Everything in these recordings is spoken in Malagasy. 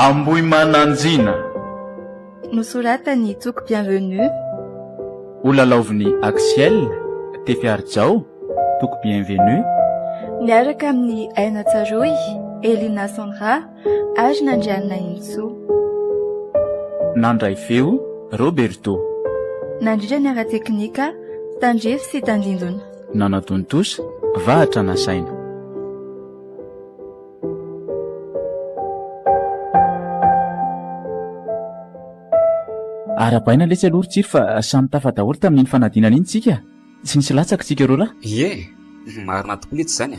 Amboy mananjina nosoratany Toko Bienvenue, ho lalaovin'ny Axiel Tefiarjao Toko Bienvenue, niaraka amin'ny Aina Tsaroy, Elina Sondra ary Nandrianina Intso. nandray feo Roberto, Nandritra ny ara teknika Tandrefy sy Tandindona. nanatontosa Vahatra Nasaina. Arapaina lesy aloha tsiry fa samy tafadaholo tamin'iny fanadinana iny tsika. Tsy nisy latsaka tsika roa lahy. Ie, marina tokoa letsy zany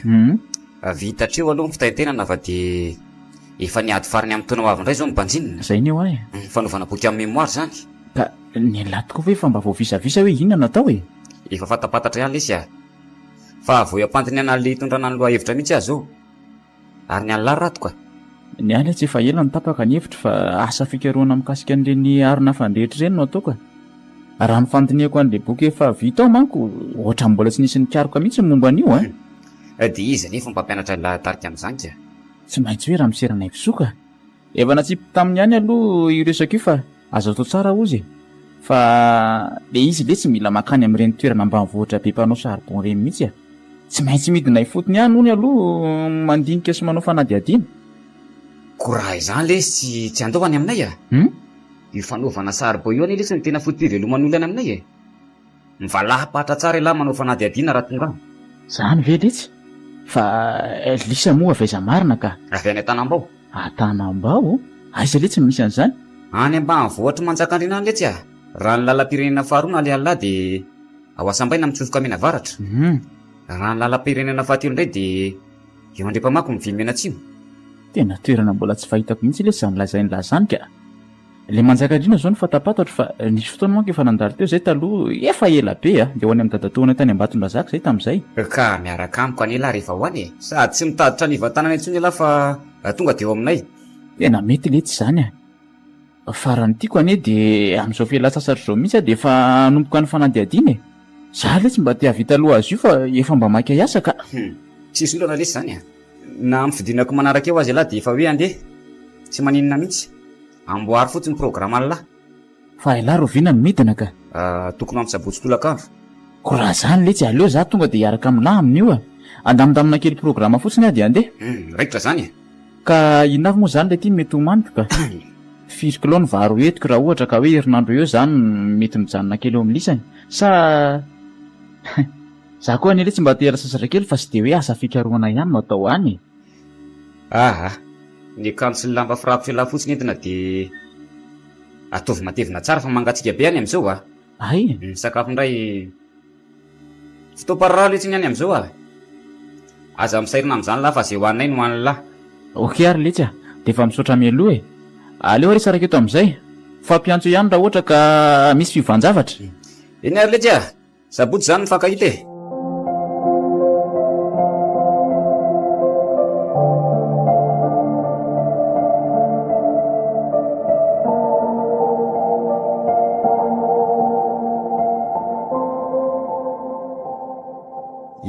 vita treo aloha ny fitahentenana fa dia efa niady farany amin'ny taona ho avy indray zao mibanjinina. Zay ny eo ahy. Fanaovana boky amin'ny mémoire zany. Ka ny latiko hoe fa mba voavisavisa hoe inona natao e. Efa fatapatatra ihany lesy fa vao ampantiniana le hitondrana ny loha hevitra mihitsy aho zao. Ary ny an'la rato ka. Ny any tsy efa ela ny tapaka ny hevitra fa asa fikarohana mikasika an'ireny arina fandrehitra ireny no atao ka. Raha ny fandiniako an'le boky efa vita ao manko, ohatra mbola tsy nisy nikaroka mihitsy momba an'io dia izy nefa mpampianatra latarika amin'izany ka. Tsy maintsy hoe raha miseranay fisoka. Efa natsipo tamin'ny any aloha iresaka io fa azo atao tsara ozy. Fa le izy le tsy mila makany amin'ireny toerana ambanivohitra be mpanao saribon ireny mihitsy Tsy maintsy midina ifotony ihany hono aloha mandinika sy manao fanadihadiana. Ko raha izany lesy tsy andaovany aminay io fanaovana saribon io anie lesy ny tena fotom-piveloman'olana aminay mivalahapahatra tsara ilahy manao fanadihadiana raha tonga. Zany ve letsy? Fa lisa moa avy aiza marina ka. Avy any Antanambao. Antanambao? Aiza letsy misy an'izany? Any ambanivohitra manjakandrina any letsy raha ny lalam-pirenena faharoa na le alina dia ao Asambaina mitsofoka mena varatra. Raha ny lalam-pirenena fahatelo indray dia eo andriapamako mivy mena atsimo. Tena toerana mbola tsy fahitako mihitsy lesy zany lazainy lazany ka. Le manjakandrina zao ny fatapatatra fa nisy fotoana manko efa nandalo teo zay taloha efa ela be dia ho any amin'ny dadatoana tany Ambatondrazaka zay tamin'izay. Ka miaraka amiko an'ela rehefa ho any sady tsy mitaditra ny ivan-tanana intsony ela fa tonga dia eo aminay. Tena mety letsy zany farany tiako anie dia amin'izao fialan-tsasatra zao mihitsy dia efa nomboka ny fanadihadiana Za letsy mba tia vita aloha azy io fa efa mba maika hiasa ka. Tsisy olana lesy zany na amin'ny fidinako manaraka eo azy lahy dia efa hoe andeha tsy maninona mihitsy amboary fotsiny programa lahy. Fa ilahy roviana ny midina ka. Tokony amin'ny sabotsy tolakandro. Ko raha zany letsy aleo za tonga dia hiaraka amin'lahy amin'io andamindamina kely programa fotsiny dia andeha. Raikitra zany ka inona avy moa zany le ty mety ho mantoka. Firy kilao ny varo etiko raha ohatra ka hoe herinandro eo zany mety mijanona kely eo amin'ny lisany sa za koa any letsy mba te hiala sasatra kely fa tsy dia hoe asa fikarohana ihany no atao any. Ny akanjo sy ny lamba firafy fialahy fotsiny entina dia ataovy matevina tsara fa mangatsika be any amin'izao Ay. Sakafo indray fotoam-pararaha letsy ny any amin'izao aza misairina amin'izany lahy fa zay hoaninay no hoan'ny lahy. Ok ary letsy dia efa misaotra mialoha aleo ary saraka eto amin'izay fampiantso ihany raha ohatra ka misy fivanjavatra. Eny ary letsy sabotsy zany mifankahita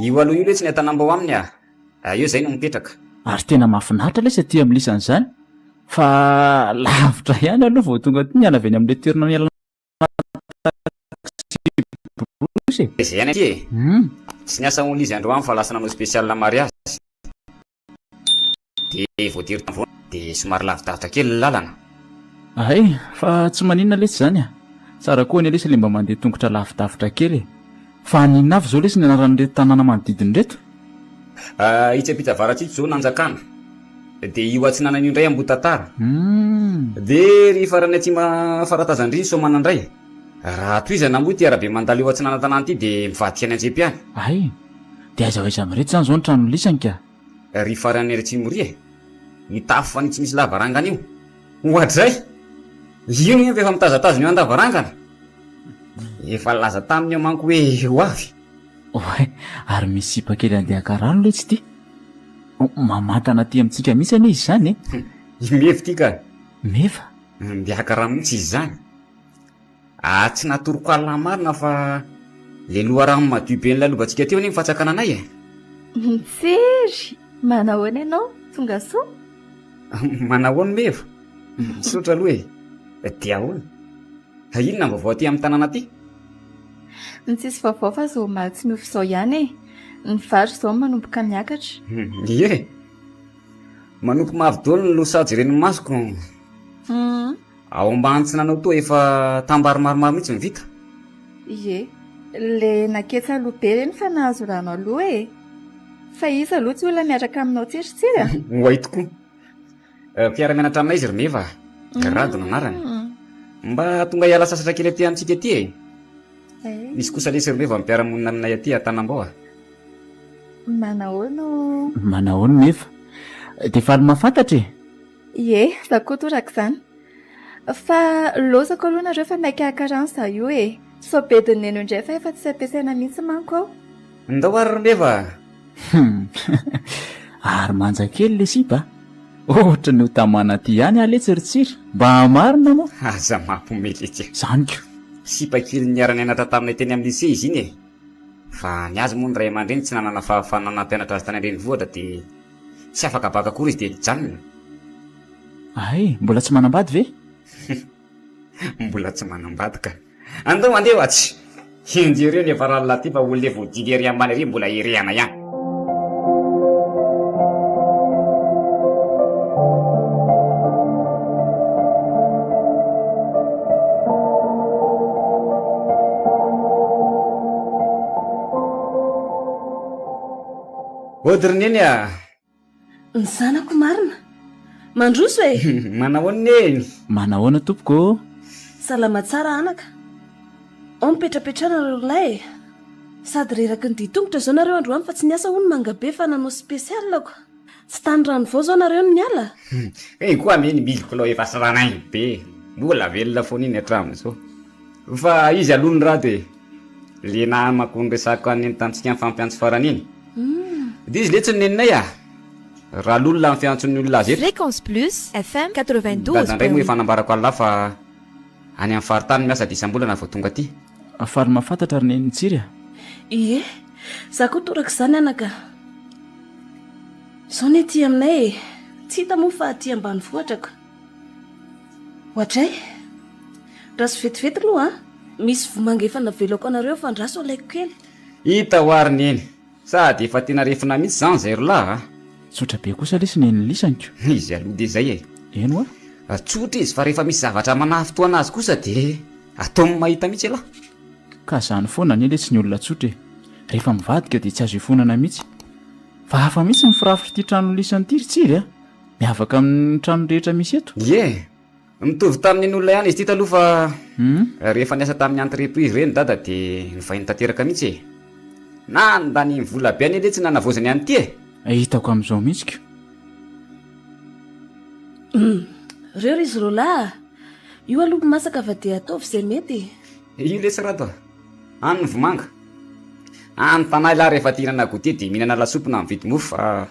io aloha io letsy ny Antanambao aminy io zay no mipetraka. Ary tena mahafinaritra lesy aty amin'ny lisan'izany fa lavitra ihany aloha vao tonga ty niala avy any amin'ilay toerana nialana zay ihany aty tsy niasa ony izy androany fa lasa nanao spécial mariage dia voatery tamvoana dia somary lavidavitra kely lalana. Ay fa tsy maninona lesy zany tsara koa ny lesy le mba mandeha tongotra lavidavitra kely fa ninona avy zao lesy ny anaran'reto tanàna manodidina reto. Itsapita avaratsito zao nanjakana dia io atsinanan'io indray Ambotatara dia ry farany atsima faratazandriny Somana indray raha toizana moa ty arabe mandalo eo atsinana tanàna ty dia mivadika any Anjepy any. Ay dia aiza aiza mireto zany zao ny trano lisany ka. Ry farany Atsimory ny tafo fa ny tsy misy lavarangana io ohatray io ny efa mitazatazana eo an-davarangana efa laza taminy eo manko hoe ho avy. Ary misy sipa kely andeha karano letsy ty mamantana ty amintsika mihitsy anie izy zany mevy ty ka meva ndiaka rano mihitsy izy zany tsy natoroko alina marina fa le loharano madio be nylalovatsika teo anie mifatsakana anay Mitsiry manahoana ianao tonga soa manahoany meva Sotra aloha dia ahoana inona vaovao aty amin'ny tanàna aty? Ny tsisy vaovao fa zao omaly tsy miofo izao ihany e. Ny vary izao manomboka miakatra. Ie, manompo mahavidolo ny losajy ireny masoko. Ao ambany tsy nanao toa efa tambary maromaro mihitsy mivita. Ie, le naketsa aloha be reny fa nahazo rano aloha e. Fa izy aloha tsy olona miaraka aminao tsiritsira. Hoay tokoa. Mpiara-mianatra aminay izy Rimeva. Rado no anarany. Mba tonga hiala sasatra kely aty amintsika aty e. Misy kosa lesy Rimeva mipiara-monina aminay aty Antanambao. Manahoana nefa? Dia faly mahafantatra e? Ie, za koa toraka izany. Fa lozako aloha nareo fa maikahaka rano za io e. So bediny neno indray fa efa tsy ampiasaina mihitsy manko ao. Ndao ary Rimeva. Ary manja kely le sipa. Ohatra ny ho tamana aty ihany aletsiritsiry. Mba marina moa. Aza mampomely etsy. Zaniko. Sipa kely niara-nianatra taminay teny amin'ny lycée izy iny e. Fa ny azy moa ny ray aman-dreny tsy nanana fahafanana nampianatra azy tany an-drenivohitra dia tsy afaka baka akory izy dia nijanona. Ay, mbola tsy manambady ve? Mbola tsy manambady ka. Andao mandeha atsy. Injereo ny efa ralina aty fa olona voadily ery ambany ery mbola erehana ihany. Odrineny a. Ny zanako marina. Mandroso e. Manahoana e? Manahoana tompoko? Salama tsara anaka. Ao mipetrapetrana reo lay. Sady reraky ny ditongotra zao nareo androany fa tsy niasa hono mangabe fa nanao spesialako. Tsy tany rano vao zao nareo ny miala. Koa meny milikilao efa saranainy be. Mbola velona foana iny hatramin'izao. Fa izy aloha ny rado e. Le namako resako any tantsika amin'ny fampiantso farany iny. Dia izy letsy ny neninay a. Raha l'olona amin'ny fiantson'ny olona azy eto. Fréquence Plus FM 92. Dadandray moa efa nambarako an'la fa any amin'ny faritany miasa dia isam-bolana vao tonga aty. Faly mahafantatra ary neny tsiry a. Ie, za koa toraka izany anaka. Zao ny aty aminay e. Tsy hita moa fa aty ambanivohitra. Ohatray. Raso vetivety aloha misy vomanga efa navelako anareo fa andraso alaiko kely. Hita ho ary neny. Sady efa tena refina mihitsy zany zay rola. Tsotra be kosa lesy neny lisaniko. Izy aloha dia izay e. Eno a? Tsotra izy fa rehefa misy zavatra manahafitoana azy kosa dia atao mahita mihitsy aloha. Ka zany foana ny lesy ny olona tsotra e. Rehefa mivadika dia tsy azo ifonana mihitsy. Fa hafa mihitsy ny firafitra ity trano lisany ity tsiry a. Miavaka amin'ny trano rehetra misy eto. Ie. Mitovy tamin'ny olona ihany izy ity taloha fa rehefa niasa tamin'ny entreprise reny dada dia nivahiny tanteraka mihitsy e. Na ndany vola be any le tsy nanavozany ihany ity e. Hitako amin'izao mihitsy. Reo izy rola. Io aloha masaka fa dia ataovy izay mety. Io lesy rato. Any vomanga. Any tanahy lahy rehefa tinana goûté dia mihinana lasopy na mividy mofo fa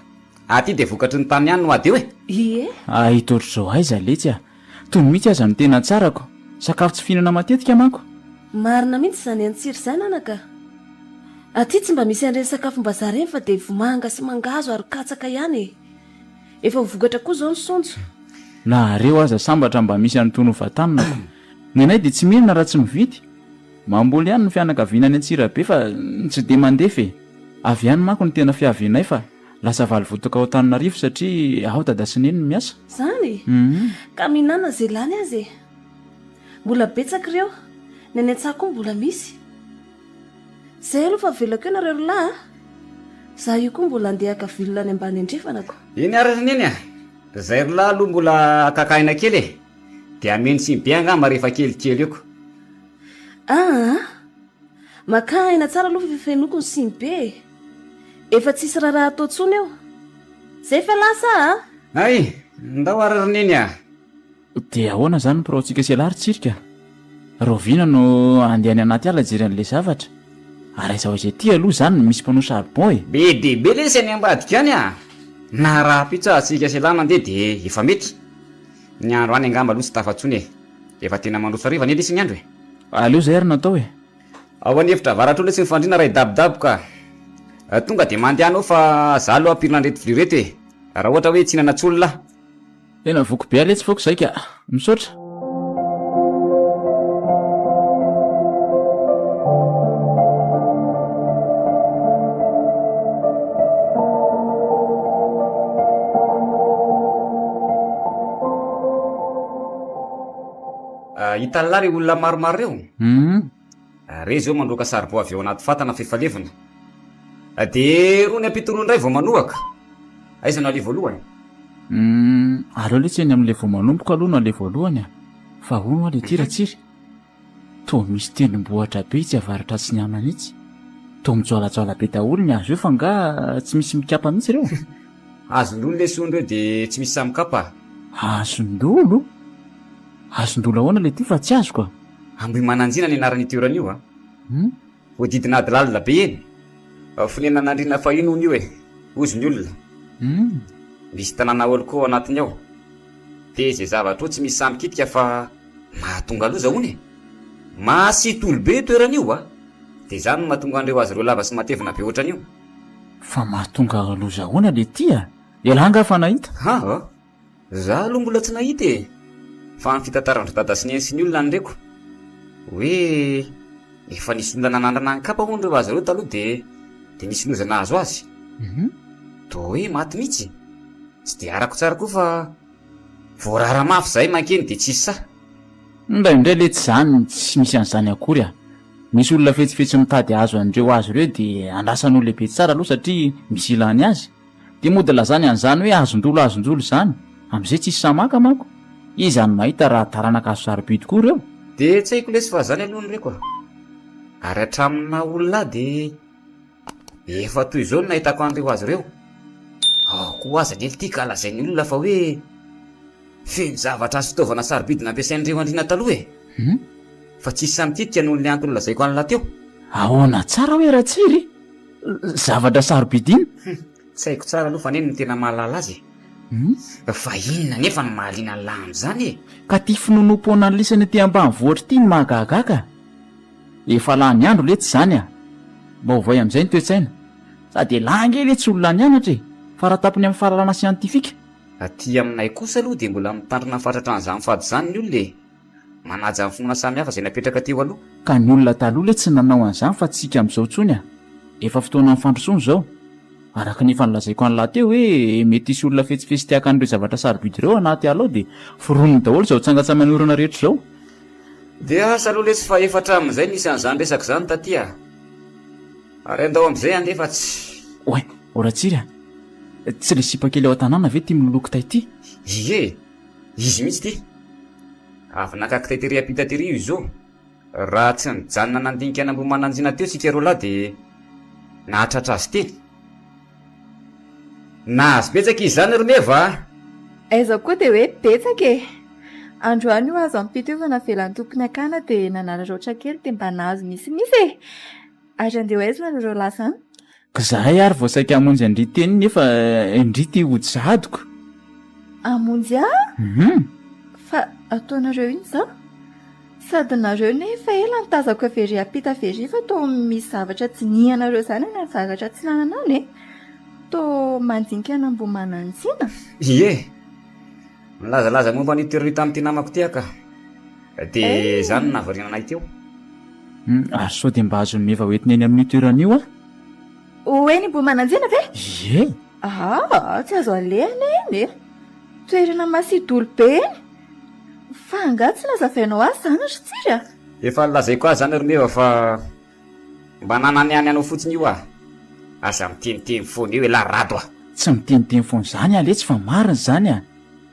aty dia vokatry ny tany ihany no ady eo e. Ie. Hita ohatr'izao aiza letsy a. Toy mihitsy aza ny tena tsarako. Sakafo tsy fihinana matetika manko. Marina mihitsy izany antsiry izany anaka. Aty tsy mba misy an'ireny sakafom-bazaha ireny fa dia vomanga sy mangazo ary katsaka ihany. Efa vokatra koa izao ny sonjo. Nareo aza sambatra mba misy an'itony ho vatanina. Nenay dia tsy mihinana raha tsy mividy. Mamboly ihany ny fianakaviana any Antsirabe fa tsy dia mandefa e. Avy ihany manko ny tena fiavianay fa lasa valy votoka ao Antananarivo satria ao dada sy neny miasa. Zany? Ka mihinana izay lany azy. Mbola betsaka ireo. Ny any an-tsaha koa mbola misy. Zay aloha fa velako eo nareo lahy. Za io koa mbola andeha akavilona any ambany andrefanako. Iny arary neny a. Zay rola aloha mbola akakaina kely e. Dia ameny sy be angamba rehefa kelikely eko. Makaina tsara aloha fifenoko ny simbe. Efa tsisy raha atao tsony eo. Zay fa lasa Ay, ndao arary neny a. Dia ahoana zany ny piraontsika selary tsirika. Rovina no andeha any anaty ala jery an'ilay zavatra. Ary izao izay ty aloha zany misy mpanao charbon e. Be dia be lesy any ambadika any a. Na raha pitsa atsika selany mandeha dia efa mety. Ny andro any angamba aloha tsy tafatsony e. Efa tena mandroso hariva ny lesy ny andro e. Aleo zay ary natao e. Ao anefitra varatra lesy ny fandrina raha idabodabo ka. Tonga dia mandeha anao fa za aloha ampirina reto vilireto e. Raha ohatra hoe tsy nanatsolona. Tena voko be aletsy foko zay ka. Misaotra. Hitan'lary olona maromaro reo. Re zao mandroaka saribao avy eo anaty fatana fefalevina. Dia roa ny ampitoroa indray vao manohaka. Aiza no alea voalohany? Aleo letsy eny amin'ilay vao manomboka aloha no alea voalohany. Fa hono ale tiratsiry. Toa misy tendrombohitra be tsy avaratra sy ny amana itsy. Toa mijoalajoala be daholo ny azo eo fa nga tsy misy mikapa mihitsy reo. Azondolo le son'ireo dia tsy misy samikapa. Azondolo? Azondolo ahoana le ty fa tsy azoko. Amboy mananjina ny anaran'ny toerana io. Voadidina ady lalina be eny. Fonena nandrina fahino io ozy ny olona. Misy tanàna olo koa anatiny ao. Dia izay zavatra tsy misy samikitika fa mahatonga loza hony. Masito olo be toerana io. Dia izany no mahatonga andreo azy ireo lava sy matevina be ohatran'io. Fa mahatonga loza ahoana le ty a? Elanga fa nahita? Za aloha mbola tsy nahita fa ny fitantarandro dada sy ny olona nireko hoe efa nisy olona nanandrana ny kapa hono reo azy ireo taloha dia nisy loza nahazo azy. Toa hoe maty mihitsy. Tsy dia arako tsara koa fa voarara mafy zay mankeny dia tsisy sa. Indraindray le tsy zany tsy misy an'izany akory a. Misy olona fetsifetsy mitady azo andreo azy ireo dia andrasan'olo lehibe tsara aloha satria misy ilany azy. Dia mody lazany an'izany hoe azondolo izany. Amin'izay tsisy samaka manko. Izany mahita raha taranaka azo sarobidy tokoa reo. Dia tsy haiko lesy fa zany aloha nireko. Ary hatramina olona dia efa toy izao no nahitako an'ireo azy ireo. Koa aza lely ity ka lazain'ny olona fa hoe feno zavatra sy fitaovana sarobidy nampiasain'ireo andriana taloha fa tsisy samititika noho ny antony lazaiko an'la teo. Ahoana tsara hoe ratsiry? Zavatra sarobidy iny? Tsy haiko tsara aloha fa neny no tena mahalala azy. Fa inona nefa no mahaliana ny lahy amin'izany Ka ty finonompoana ny lisany ty ambanivohitra ty ny mahagaga. Efa lany andro le tsy zany a. Vaovay amin'izay ny toe-tsaina. Sady lange le tsy olona nianatra fa raha tapiny amin'ny fahalalana siantifika. Aty aminay kosa aloha dia mbola mitandrina fatratra an'izany fady izany ny olona manaja amin'ny fonona samihafa izay napetraka teo aloha. Ka ny olona taloha le tsy nanao an'izany fa tsika amin'izao tsony a. Efa fotoana amin'ny fandrosoana izao. Araka ny fanlazaiko an'la teo hoe mety isy olona fetsifetsy tiaka an'ireo zavatra sarobidy ireo anaty alao dia foroniny daholo izao tsangatsamany orana rehetra izao. Dia asa aloha lesy fa efatra amin'izay nisy an'izany resaka izany taty a. Ary andao amin'izay andefa tsy. Oe, oratsiry a. Tsy le sipakely ao an-tanàna ve ty miloko taity? Ie, izy mihitsy ty. Avy nakaky taitery apitatery io izao. Raha tsy nijanona nandinika nambo mananjina teo sika roa lahy dia nahatratra azy teny. Nahazo betsaka izy zany Romeva. Aiza koa dia hoe betsaka androany io azo ampitiovana velan'ny tompony akana dia nanararoatra kely dia mba nahazo misimisy ary andeha hoaizina ireo lasany. Ka zahay ary vao saika hamonjy andrity teny nefa andrity hody zadiko. Amonjy fa ataonareo iny izao sady nareo nefa ela nitazako very apita very fa toa misy zavatra tsy nianareo izany na zavatra tsy nananany toa mandinika nambo mananjina. Ie, milazalaza momba ny toerana tamin'ity namako ty aka dia izany no nahavariana anay teo. Ary sao dia mba azony meva hoentina eny amin'ny toerana io a? Hoe ny mbo mananjina ve? Ie. Tsy azo alehana eny toerana masidolo be eny fa anga tsy nazavainao azy zany ry tsiry a. Efa lazaiko azy zany Romeva fa mba nananiany anao fotsiny io aza miteniteny foana eo la rado Tsy miteniteny foana zany a letsy fa marina zany a.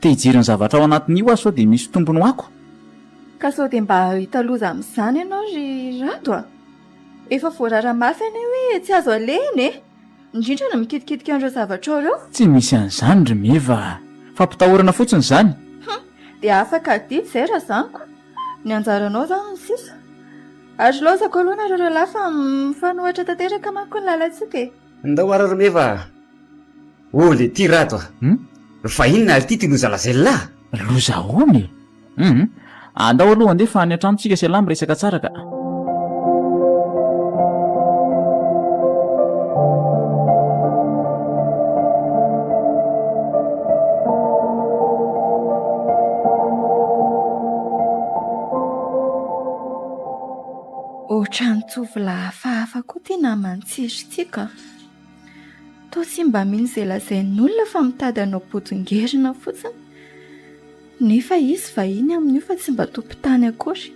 Te hijery ny zavatra ao anatin'io sao dia misy tombony hoako. Ka sao dia mba hitaloza amin'izany ianao ry rado efa voarara mafy ane hoe tsy azo alehany indrindra na mikitikitika an'ireo zavatra ao ireo. Tsy misy an'izany Romeva fa mpitahorana fotsiny zany. Dia afaka didy izay raha zaniko ny anjaranao zany ny sisa ary lozako aloha nareo lehilahy fa mifanohitra tanteraka manko ny lalantsika ndao ara Romeva. Le ty rato fa inona ary ty ty loza lazailahy? Loza hony? Andao aloha andefa any an-tranontsika sy alamy resaka tsara ka. ohatrany tovolahy hafahafa koa tena mantsirisitsika. Toa tsy mba mino izay lazain'olona fa mitady anao bodingerina fotsiny. Nefa izy vahiny amin'io fa tsy mba tompo-tany akory.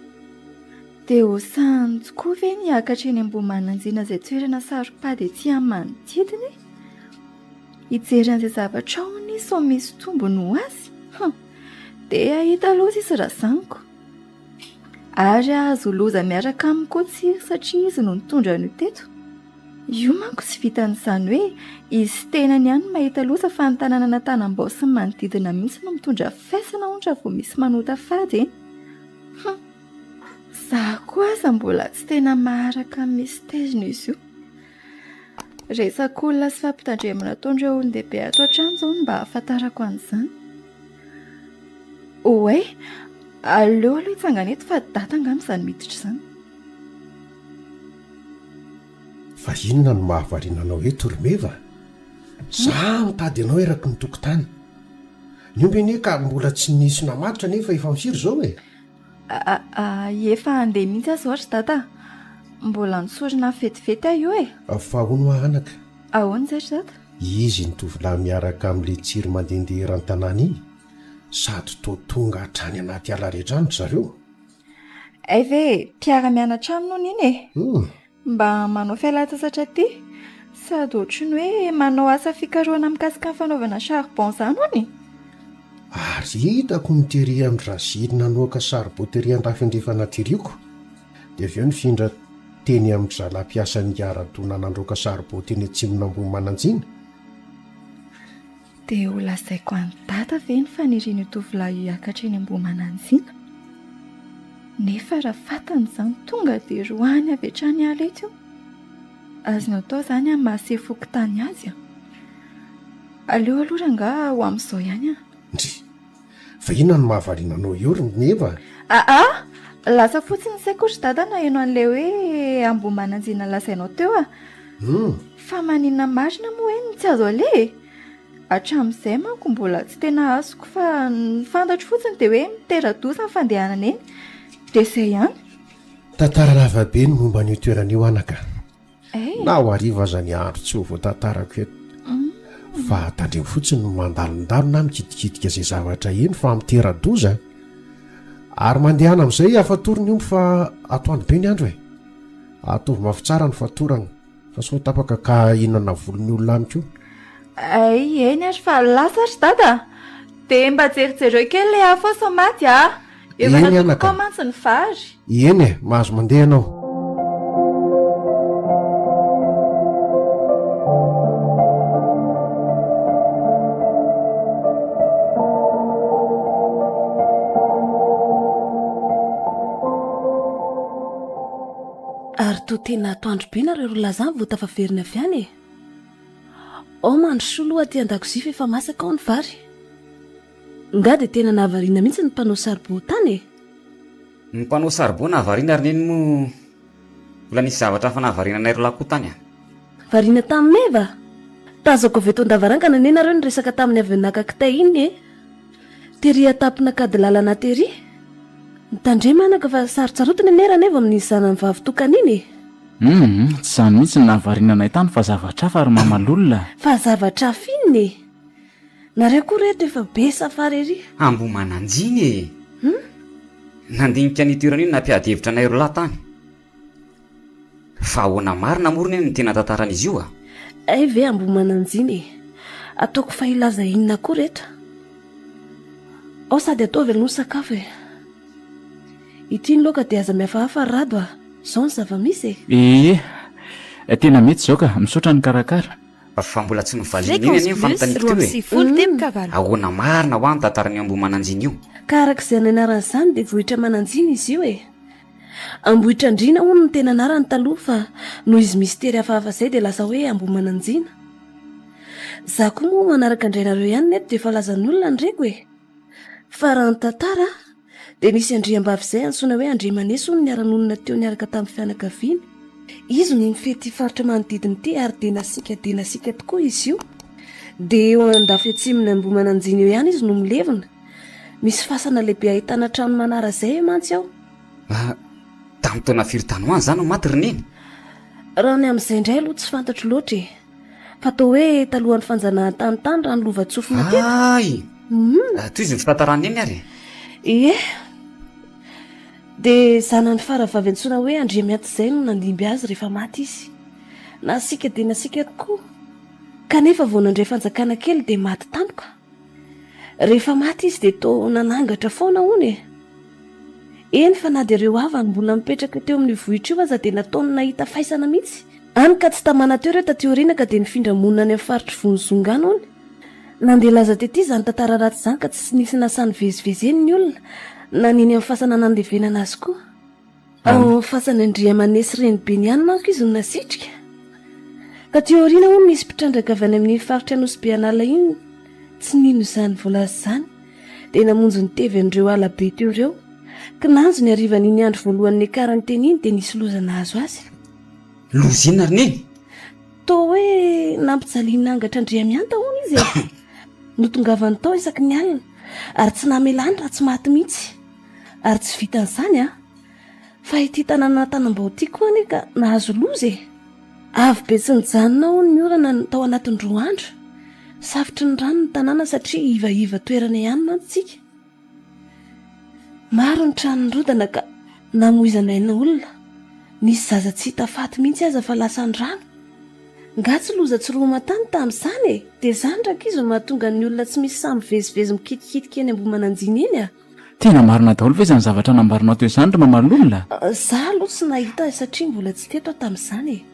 Dia hosahany tokoa ve niakatra eny Ambohimananjiana izay toerana saropady ety amin'ny manodidiny? Hijery an'izay zavatra ao ny sao misy tombony ho azy. Dia ahita loza izy razaniko. Ary azo loza miaraka aminy koa tsiry satria izy no nitondra an'io teto. Io manko tsy vitan'izany hoe izy tenany ihany mahita loza fa ny tanàna n'Antanambao sy ny manodidina mihitsy no mitondra faisana ohatra vao misy manota fady. Zaho koa aza mbola tsy tena maharaka amin'ny mistezina izy io. Resaka olona sy fampitandremana ataon'ireo olon-dehibe ato an-trano izao mba ahafantarako an'izany. Oe, aleo aloha hitsangana eto fa data angamba izany miditra izany. Fa inona no mahavariana anao eto Romeva? Za mitady anao eraky ny tokotany. Ny ombene ka mbola tsy nisy namatotra nefa efa misiry izao e? Efa andeha mihitsy azy ohatra data. Mbola nisorina fetifety aho io e. Fa hono anaka. Ahoana izay data? Izy ny tovolahy miaraka amin'ilay tsiro mandehandeha eran-tanàna iny. Sady toa tonga hatrany anaty ala rehetra any zareo. Ay ve mpiara-mianatra aminy iny e? Mba manao fialan-tsasatra aty sady ohatry ny hoe manao asa fikarohana mikasika ny fanaovana charbon izany hony. Ary hitako ny tery amin'ny Razily nanoaka charbon tery an-dafindrefana tirioko. Dia avy eo nifindra teny amin'ny zalam-piasan'ny ara-doana nandroaka charbon teny Atsimon'ny Ambohimananjiana. Dia ho lazaiko any data ve ny fanirian'io tovolahy hiakatra eny Ambohimananjiana? Nefa raha fantany izany tonga dia roany avy hatrany ala eto. Azony atao izany amin'ny mahasefoky tany azy. Aleo aloha rangaha ho amin'izao ihany. Ndry, fa inona no mahavariana anao eo Romeva? Lasa fotsiny saiko ry dada na haino an'ilay hoe Ambohimananjiana lazainao teo Fa maninona marina moa hoe tsy azo ale? Hatramin'izay manko mbola tsy tena azoko fa ny fantatro fotsiny dia hoe mitera-doza ny fandehanana eny. Dia izay ihany. Tantara lavabe ny momba n'io toerana io anaka. Na ho hariva aza ny andro tsy ho voatantarako eto. Fa tandremo fotsiny no mandalondalona mikitikidika izay zavatra eny fa mitera-doza. Ary mandehana amin'izay afatorony omby fa atoandro be ny andro e. Atovy mafy tsara ny fatorana fa sao tapaka ka inana volon'ny olona any koa. Eny ary fa lasa ry dada. Dia mba jerijereo kely ilay afo sao maty Efa natoko mantsy ny vary. Eny e, mahazo mandeha ianao. Ary toa tena atoandro be nareo lazany vao tafaverina avy any e. Ao mandro loha aty an-dakozia efa masaka ao ny vary. Nga dia tena nahavariana mihitsy ny mpanao saribao tany e. Ny mpanao saribao nahavariana ary neny mo mbola nisy zavatra hafa nahavariana anay roa lahy koa tany Variana tamin'ny Meva. Tazako avy eto an-davarangana anie nareo ny resaka tamin'ny avy naka kitay iny e. Tery atapina kady lalana tery. Nitandremanaka fa sarotsarotiny anerana eva amin'izy zanany vavy tokana iny e. Tsy izany mihitsy ny nahavariana anay tany fa zavatra hafa ary mamalolona. Fa zavatra hafa inona e. Nareo koa rehetra efa be safary ery. Ambohimananjiana e. Nandinika ny toerana iny nampiady-hevitra anay roa lahy tany. Fa ahoana marina morona ny tena tantaran'izy io Ay ve Ambohimananjiana e. Ataoko fa ilaza inona koa rehetra. Ao sady atao velona sakafo e. Ity ny loka dia aza mihafahafa rado Zao ny zava-misy e. Tena mety zao ka misaotra ny karakara. Fa mbola tsy novaliana iny anefa fanontaniako hoe ahoana marina ho any tantaran'ny Ambohimananjiana io. Ka arak'izay ny anaran'izany dia vohitra mananjiana izy io e. Ambohitra andriana hono ny tena anarany taloha fa noho izy misy tery hafahafa izay dia lasa hoe Ambohimananjiana. Za koa moa manaraka andrainareo ihany neto dia efa lazan'ny olona nireko e. Fa raha ny tantara dia nisy andriam-bavy izay antsoina hoe Andriamaneso ny aran'olona teo niaraka tamin'ny fianakaviany. Izy no nifety faritra manodidina ity ary denasika tokoa izy io. Dia eo an-dafy atsimon'ny Ambohimananjiana eo ihany izy no milevina. Misy fasana lehibe ahitana trano manara izay mantsy ao. tamin'ny taona firy tanoany zany no maty roneny. Raha ny amin'izay indray aloha tsy fantatro loatra e. Fa tao hoe talohan'ny fanjanahantany raha ny lova-tsofina teto. Ay toy izy ny fitantarany eny ary. Ie, dia zanany faravavy antsoina hoe Andriamianty izay no nandimby azy rehefa maty izy. Nasika dia nasika tokoa, kanefa vao nandray fanjakana kely dia maty tampoka. Rehefa maty izy dia toa nanangatra foana hono e. Eny fa na dia ireo havany mbola mipetraka teo amin'ny vohitra io aza dia nataony nahita faisana mihitsy. Any ka tsy tamana teo ireo taty aoriana ka dia nifindra monina any amin'ny faritry vonizongana hono. Nandeha laza tety izany tantara ratsy izany ka tsy nisy nasany vezivezeny ny olona na niny amin'ny fasana nandevenana azy koa. Ao fasana Andriamanesy Renibeny ihany manko izy no nasitrika. Ka teo aoriana hono misy mpitrandraka avy any amin'ny faritra Anosibeanala iny tsy nino izany voalaza izany dia namonjy ny tevy an'ireo alabe teo ireo. Ka nanjo ny harivan'iny andro voalohan'ny karanteny iny dia nisy loza nahazo azy. Loza inona roneny? Toa hoe nampijaliana angatra Andriamianta hono izy e. Notongavany tao isaky ny alina ary tsy namelany raha tsy maty mihitsy. Ary tsy vitan'izany fa ity tanàna tanambao ity koa ane ka nahazo loza e. Avy be tsy nijanona hono ny orana tao anatin'ny 2 andro. Safitry ny rano ny tanàna satria ivaiva toerana ihany mantsika. Maro ny tranonrodana ka namoizana ina olona. Nisy zaza tsy hita faty mihitsy aza fa lasa ny rano. Nga tsy loza tsy romatany tamin'izany e. Dia izany raka izy mahatonga ny olona tsy misy samy vezivezy mikitikitika eny Ambohimananjiny eny Tena marina daholo ve izany zavatra nambarinao teo izany ry mamalolona? Za aloha tsy nahita satria mbola tsy teto tamin'izany e.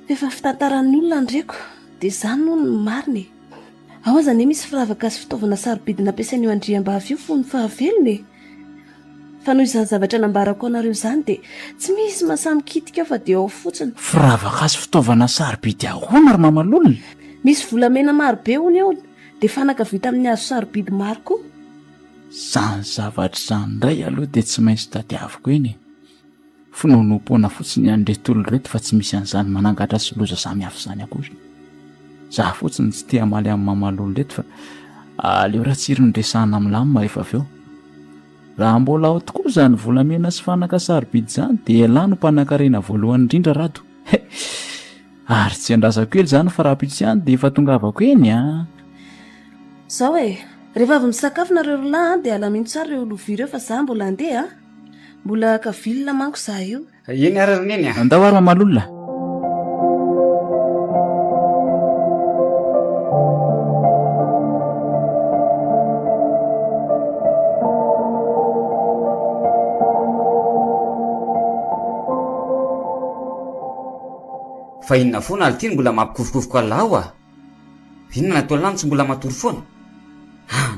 Efa fitantaran'ny olona ndreko dia izany no marina e. Ao aza ne misy firavaka sy fitaovana sarobidina ampiasain'io andriambavy io fony fahavelona e. Fa noho izany zavatra nambarako anareo izany dia tsy misy mahasamy kitika ao fa dia ao fotsiny. Firavaka sy fitaovana sarobidy ahoana ry mamalolona? Misy volamena maro be hono ao dia fanaka vita amin'ny hazo sarobidy maro koa. Zany zavatra izany indray aloha dia tsy maintsy tadiaviko eny e. Finonompoana fotsiny an'ireto olona reto fa tsy misy an'izany manangatra sy loza samihafa izany akory. Za fotsiny tsy tia amaly amin'ny mamalolo reto fa aleo raha tsiry nresahana milamina rehefa avy eo. Raha mbola ao tokoa izany volamena sy fanaka sarobidy izany dia lahy no mpanan-karena voalohany indrindra rato. Ary tsy andrasako ely izany fa raha-pitsy ihany dia efa tongavako eny Zao e, rehefa avy misakafo nareo roalahy dia alamino tsara ireo lovia ireo fa za mbola andeha mbola kavilona manko za io. Eny ary roneny andao ary mamalolona. Fa inona foana aly ty mbola mampikofokofoka laho inona natao lany tsy mbola matory foana.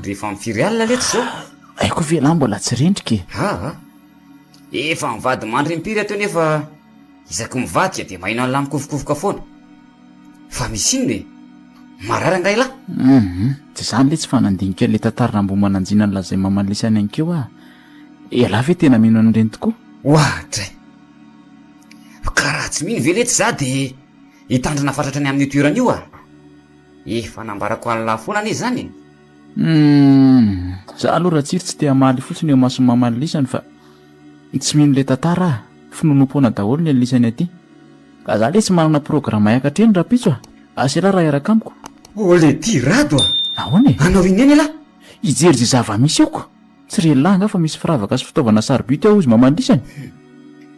Rehefa mifiry alina leto zao. Aiko ve lahy mbola tsy rendrika efa mivady mandry impiry atao nefa isaky mivadika dia mahino an'lahy mikofokofoka foana. Fa misy inona e? Marary ngay lahy. Tsy izany le tsy fanandinika le tantarina Ambohimananjina nylazay mamalisany ankeo lahy ve tena mino an'ireny tokoa? Ohatray ka raha tsy mino ve lety za dia hitandrina fatratra ny amin'ny toerana io efa nambarako an'lahy foana ane zany. Za aloha raha tsiry tsy tia amaly fotsiny eo masony mamalisany fa tsy mino le tantara finonompoana daholo ny alisany aty. Ka za le tsy manana programa hiakatra eny raha pitso asela raha iaraka amiko. Ole ty rado ahoana e? Anao ineny lahy? Ijery zay zava-misy eoko. Tsy relanga fa misy firavaka sy fitaovana sarobidy ao izy mamalisany.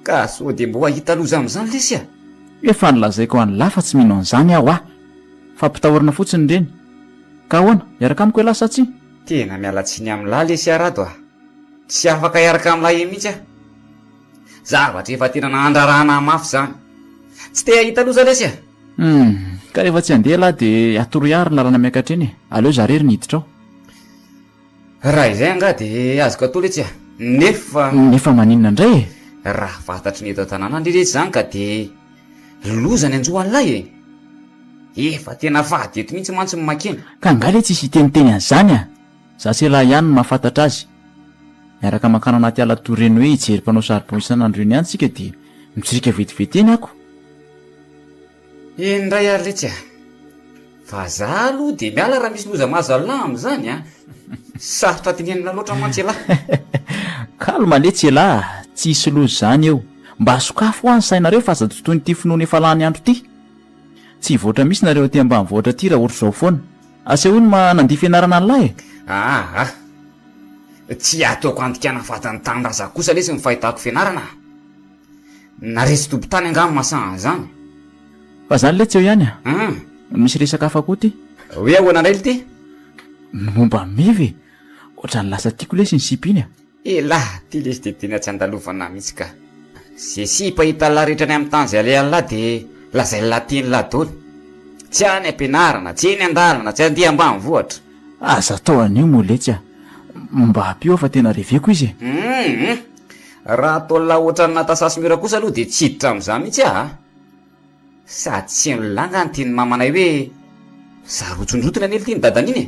Ka so dia mbo ahita loza amin'izany lesy efa nilazaiko an'ny lahy fa tsy mino an'izany aho fa mpitahorana fotsiny ireny. Ka ahoana iaraka amiko lasa tsy? Tena mialatsiny amin'ny lahy lesy rado tsy afaka iaraka amin'ny lahy mihitsy zavatra efa tena nandrarahana mafy zany tsy te ahita loza lesy ka rehefa tsy andeha lahy dia atoroy-ary ny lalana miakatra eny aleo zarery niditra ao. Raha izay anga dia azoko atao letsy nefa maninona indray raha fantatry ny eto tanàna ndreretsy zany ka dia loza ny anjohan'lahy efa tena fady eto mihitsy mantsy makena. Ka angale tsisy hiteniteny an'izany za se lahy ihany no mahafantatra azy. Miaraka makana anaty ala toreny hoe hijery mpanao saribon isan'andro eny ihany tsika dia mitsirika vetivety eny ako. Indray ary letsy fa za aloha dia miala raha misy loza mahazalahy amin'izany sarotra tenenina loatra mantsy lahy. Kalma letsy lahy, tsisy loza zany eo. mba sokafo ho any sainareo fa aza totoy nyity finoana efa lany andro ity tsy voatra misy nareo aty ambany voatra ty raha ohatr'izao foana asehoany ma nandihy fianarana an'lahy tsy ataoko andikana vatany tanindrazah kosa lesy ny fahitako fianarana naresy tompotany angamy masana zany fa zany le tsy eo ihany misy resaka hafa koa ty hoe ahoana indray ty momba mivy ohatrany lasa tiako lesy ny sipiny lah ty lesy de tena tsy andalovana mihitsy ka ze sipa hita larehetrany amin'ny tany zay alehan'lahy de lazay lahy tiany lahy dolo tsy any ampianarana tsy eny andalana tsy andeha ambany vohatra aza tao an'io moletsy mba ampio fa tena reveko izy raha ataola ohatrany natasasy mira kosa aloha de tsy hiditra am'izah mihitsy sady tsy nolanga ny tiany mamanay hoe zarotsondrotona any ely ty ny dadan'iny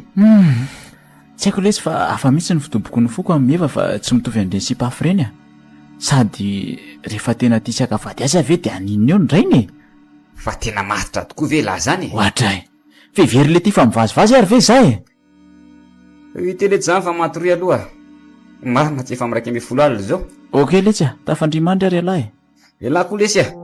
tsy haiko lesy fa afa mihitsy ny fitoboko ny foko ameva fa tsy mitovy andreny sipafy reny sady rehefa tena ty sy akavady azy ave de aninona eo ndrainy fa tena mahitra tokoa ve lahy zany ohatray fevery le ty fa mivazivazy ary ve zay iteletsy zany fa matory aloha marina tsy efa miraiky amby folo alina zao ok letsy tafandrimandry ary alahy elahy koa lesy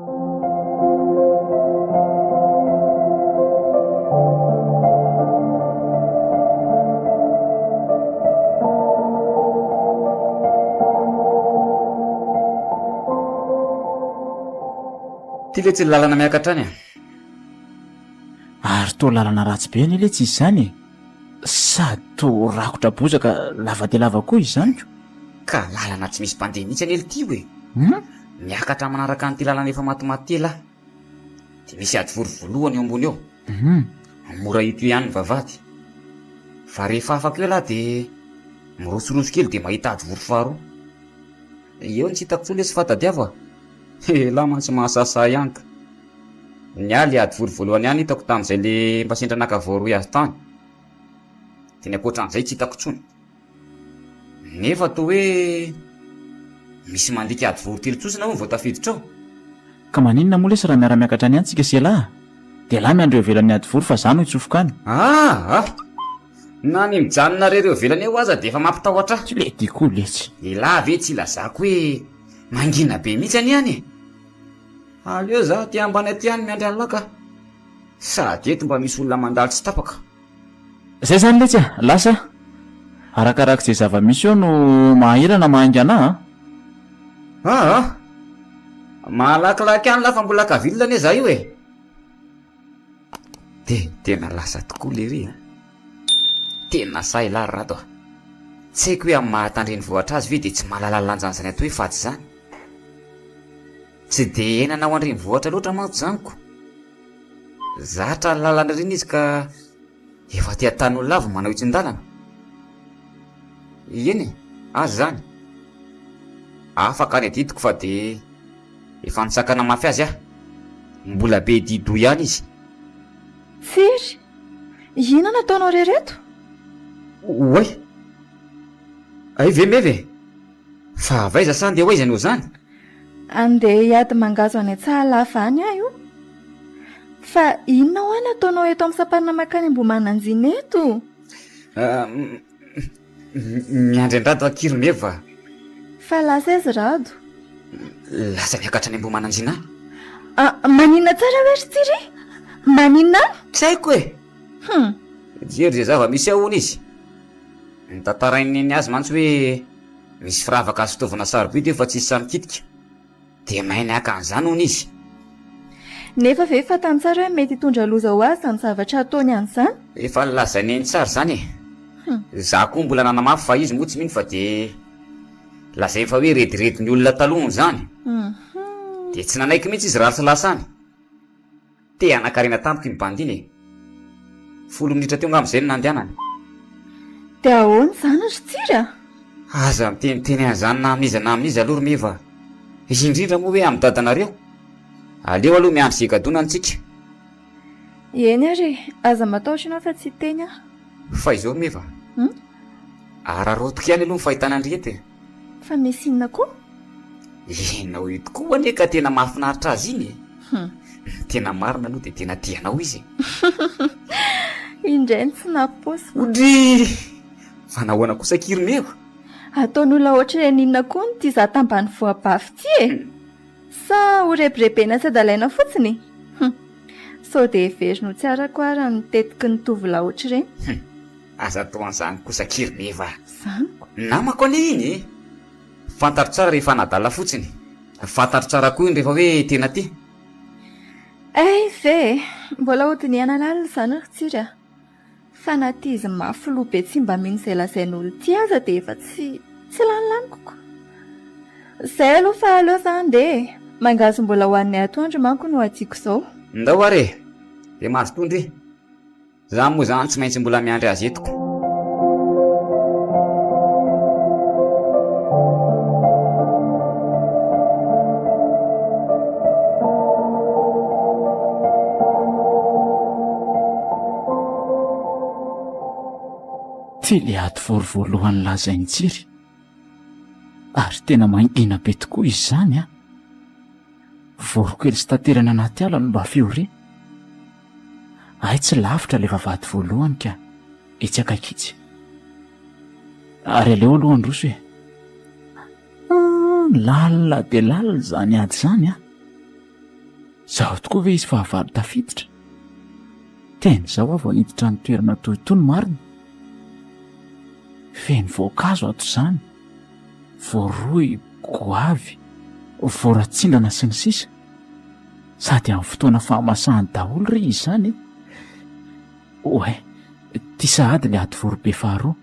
ty le tsy lalana miakatrany ary to lalana ratsy be any le tsy izy zany sady to rakotra bozaka lava de lava koa izy zany ka lalana tsy misy mpandeha mihitsy any ely ty hoe miakatra manaraka an'ity lalana efa matimaty ela de misy ady vorovolohany eo ambony eo mora hito ihany ny vavady fa rehefa afaka eo lahy de mirosoroso kely de mahita ady voro faharoa eo ny tsy hitako tso le sy fatadiavo lahy mantsy mahasasa ihany ka ny aly ady vorovoalohany ihany hitako tamin'izay le mba sendra nakavoroy azy tany de ny akoatran'izay tsy hitako tsony nefa to hoe misy mandika ady voro telo tsosina ho ny voatafiditra ao ka maninona moa lesy raha miara-miakatra any any tsika sy lahy de lahy miandreo velany ady voro fa zany ho itsofokany na ny mijanona rereo velany eo aza de efa mampitahoatra tsy le dikoa letsy lehilahy ve tsy ilazako hoe mangina be mihitsy any any aleo za ty ambany aty any miandry an'lahy ka sady eto mba misy olona mandaly tsy tapaka zay zany letsy lasa arakarak'izay zava-misy eo no mahirana mahainga anahy mahalakilaky any laha fa mbola kavilona anie za io de tena lasa tokoa le ry tena say lahy rato tsy haiko hoe amin'ny mahatandreny vohatra azy ve de tsy mahalala lanjan'izany ato hoe faty zany tsy de enana ao andreny vohatra loatra manko zaniko zatra lalana reny izy ka efa ty atany lavo manao itsin-dalana eny azy zany afaka any aditiko fa de efa nitsakana mafy azy mbola be dido ihany izy tsiry ina nataonao rereto oay ay ve meve fa vaiza sa andeha hoaiza anao zany andeha hiady mangazo any a-tsahalava any ahy io fa inona ho any ataonao eto amin'ny sapanina makany mbo mananjina eto miandrendrado akiromeva fa lasa izy rado lasa miakatra any ambo mananjina maninona tsara hoe ry tsiry maninona tsy haiko jery zay zava-misy ahony izy ny tantaraineny azy mantsy hoe misy firavaka azy fitaovana sarobidy eo fa tsisy samikitika de mainy aka an'izany hony izy nefa ve fatany tsara hoe mety hitondra loza ho azy zany zavatra ataony an'izany efa nlazainy eny tsara zany za koa mbola nanamafy fa izy moa tsy mino fa de lazay fa hoe rediredy ny olona talohany zany de tsy nanaiky mihitsy izy rahasalasany te anakarena tampoky ny bandiny 10 minitra teo ngam'izay ny nandehanany de ahoany zany ry tsiry aza miteniteny an'izany na amin'izy aloha meva indrindra moa hoe amin'ny dadanareo aleo aloha miandry zay gadona antsika eny ary aza mataotry ianao fa tsy teny fa izao meva ararotoka ihany aloha ny fahitana andrety fa misy inona koa enao ito koa ane ka tena mahafinaritra azy iny tena marina aloha de tena tianao izy indrainy tsy naposy odry fa nahoana kosa kiromeva ataon'olona ohatra hoe ninona koa ny ty za tambany voabafy ty sa horebirebena sy adalaina fotsiny sao dia verino tsara koa raha mitetiky ny tovolahy ohatr'ireny. Aza toan'izany kosa kiryneva Zaniko namako ane iny fantaro tsara rehefa nadala fotsiny, fantaro tsara koa iny rehefa hoe tena ty. ve mbola hodiniana lalina izany ry tsiry a, fa na ty izy mafy loha be tsy mba mino izay lazain'olo ty aza dia efa tsy lanilaniko koa. Izay aloha fa aleo izany dia mangazo mbola ho an'ny atoandro manko no atiako izao. Ndao are dia mahazo tondry za moa zany tsy maintsy mbola miandry azy etiko. Ty le ato voalohan'ny lazainy tsiry ary tena mangina be tokoa izy zany a. Vorokely sy tanterana anaty ala no mba fiore. Ay tsy lavitra le vavahady voalohany ka etsy akaikitsy. Ary aleo aloha androso hoe lalina dia lalina zany ady zany a. Zaho tokoa ve izy fahavalo tafiditra. Tena zao avy niditra ny toerana toy itony marina. Feno voankazo ato zany, voaroy, goavy, voaratsindrana sy ny sisa. Sady amin'ny fotoana fahamasahany daholo ry izy zany. Oe, ty sahady le ady vorobe faharoa.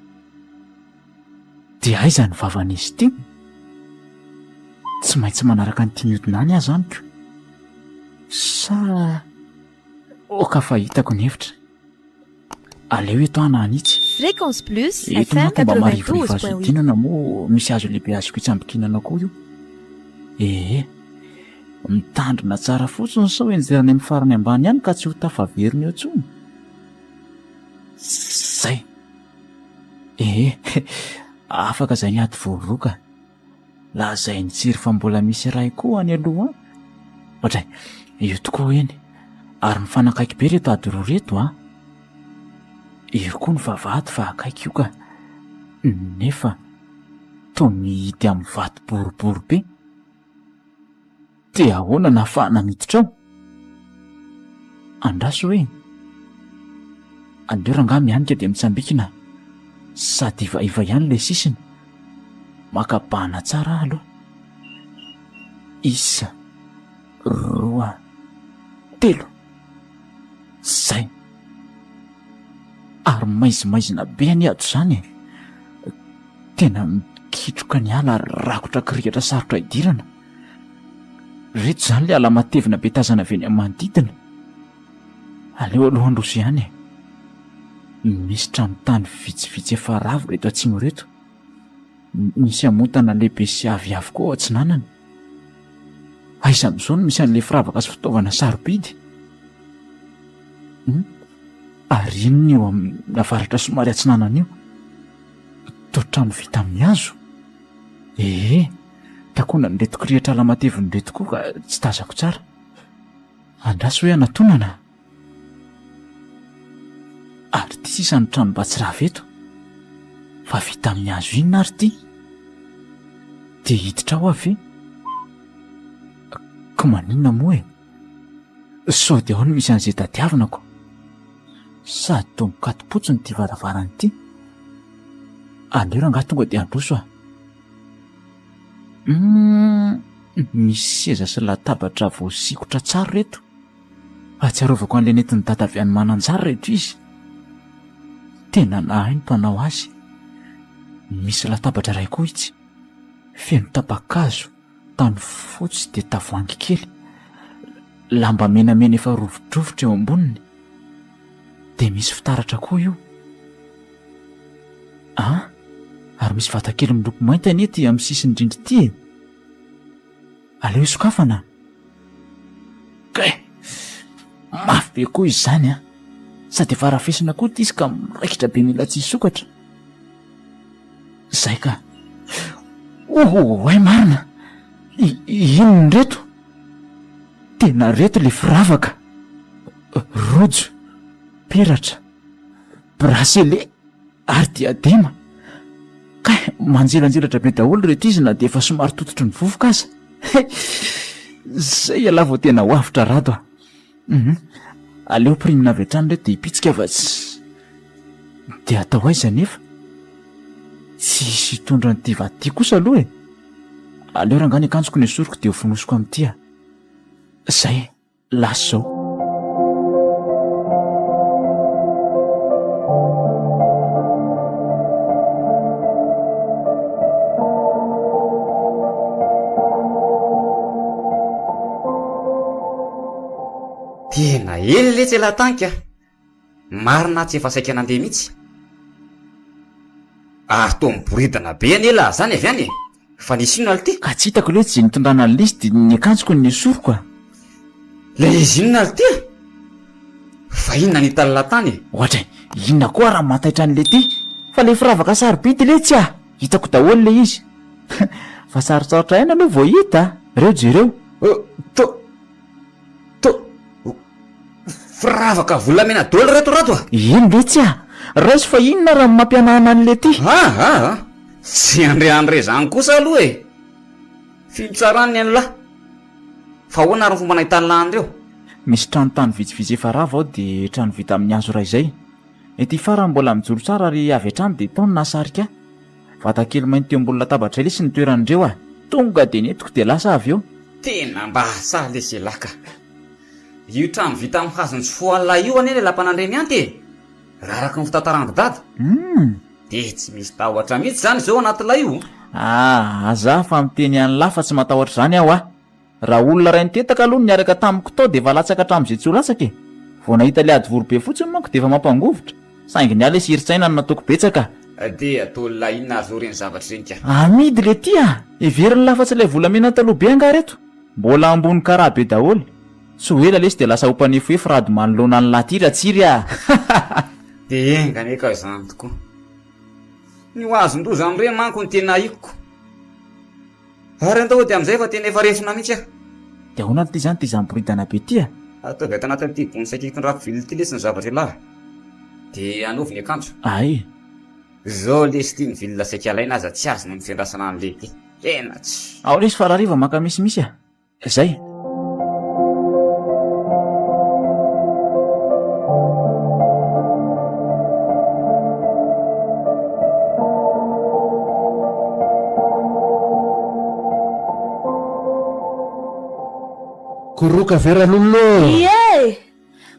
Dia aiza ny vavan'izy ty? Tsy maintsy manaraka ny timiodina any azy amiko. Sa oka fa hitako ny hevitra. Aleo eto ananitsy. Fréquence Plus Eto FM mba marivoriva azo 92.8. idinana moa misy azo lehibe azoko itsambikinana koa io. Mitandrina tsara fotsiny sao enjerany amin'ny farany ambany ihany ka tsy ho tafaveriny eo intsony. Zay. Afaka zay niady voaroka. Lazay ny tsiry fa mbola misy ray koa any aloha. Ohatray, io tokoa eny. Ary mifanakaiky be reto ady roa reto a. Io koa ny vavahady fa akaiky io ka. Nefa toa mihidy amin'ny vato boribory be. Dia ahoana nahafahana miditra ao? Andraso hoe andeo rangaha mihanika dia mitsambikina. Sady ivaiva ihany le sisiny. Makabana tsara aloha. Isa, roa, telo. Zay. Ary maizimaizina be any ato zany. Tena mikitroka ny ala ary rakotra kirihatra sarotra idirana. Reto zany le ala matevina be tazana avy eny amin'ny manodidina. Aleo aloha androso ihany. Misy trano tany vitsivitsy efa ravo reto atsimo reto. Misy amontana lehibe sy avy koa ao atsinanana. Aiza amin'izao no misy an'le firavaka sy fitaovana sarobidy. Ary inona io amin'ny lavaratra somary atsinanana io? Toa trano vita amin'ny hazo. Takoana nyreto kirihatra ala mateviny reto koa ka tsy tazako tsara. Andraso hoe anatonana. Ary ty sisa ny trano Batsirava eto. Fa vita amin'ny hazo inona ary ty? Dia hiditra ao avy. Ka maninona moa sao dia ao no misy an'izay tadiavinako. Sady toa mikatopotsiny ty varavarany ty. Aleo rangaha tonga dia androso a. Misy seza sy latabatra voasikotra tsara reto. Atsiarovako an'le nentin'ny dada avy any manan-jara reto izy. Tena nahay ny mpanao azy. Misy latabatra iray koa itsy. Feno tapa-kazo, tany fotsy dia tavoahangy kely. Lamba menamena efa rovidrovitra eo amboniny. Dia misy fitaratra koa io. Ary misy vatakely miloko mainty anety amin'ny sisiny indrindra ity. Aleo isokafana. Mafy be koa izy zany a. Sady efa rafesina koa ty izy ka miraikitra be mila tsy hisokatra. Zay ka. Ay marina. Inony reto? Tena reto le firavaka. Rojo, peratra, bracelet ary diadema. Manjelanjelatra be daholo reto izy na dia efa somary tototry ny vovoka aza. zay ala vao tena hoavitra rato aleo primina avy hatrany re dia hipitsika avatsy dia atao aiza nefa tsisy tondra ny tivady kosa aloha e aleo raha ngany akanjoko ny esoriko dia hofonosiko amin'ity a zay lasy zao tena ely le tsy elatanka marina tsy efa saika nandeha mihitsy ary to miboridana be any ela zany avy any fa nisy inona ality ka tsy hitako loha tsy nitondrana ny lisy dia ny akanjoko ny esoriko a le izy inona ality fa inona ny talala tany ohatra inona koa raha mataitra an'le ty fa le firavaka sarobity le tsy a hitako daholo le izy fa sarotsarotra aina aloha vao hita reo jereo firavaka volamena dolo retorato a ino le tsy a raisy fa inona raha mampianahana an'le ty sy andre zany kosa aloha e fitsarany anylahy fa hoana ry fomba nahitany reo misy tranotany vitsivitsy efa rava ao dia trano vita amin'ny hazo ray izay ety farany mbola mijoro tsara ary avy hatrany dia taony nasarika vatakely mainty teo ambony latabatra le sy ny toeran'ireo a tonga dia netiko dia lasa avy eo tena mba sa le selaka io trano vita amin'ny hazony sy foalina io anie le lampanandreny anty e raha araka ny fitantarany dada dia tsy misy tahotra mihitsy zany zao anatilay io aza fa miteny any lafa tsy matahotra zany aho a raha olona ray nitetaka aloha niaraka tamiko tao dia efa latsaka hatramin'izay tsy ho latsaka e vao nahita le ady vorobe fotsiny manko dia efa mampangovotra saingy ny ala siritsaina no nataoko betsaka dia ataolona inona azo reny zavatra reny ka amidy le ty a everiny lafa-tsy ilay volamena taloha be anga reto mbola ambony karaha be daholo tsy ho ela lesy dia lasa hompanefoefo rady manoloana ny latyra tsiry a dia engany ka izany tokoa ny ho azon-doza amin'ireny manko ny tena ikoko ary antao dia amin'izay fa tena efa resona mihitsy a dia ahoana ty zany ty zamboridana be ty a ataovy ato anatin'ity bony saika hitondrako vily ty lesy ny zavatra ilahy dia anaovy ny akanjo ay zao lesy ty ny vilona saika alaina aza tsy azy ny mifiandrasana an'le ty tena tsy ao lesy farariva maka misimisy a zay koroka veran'olona ie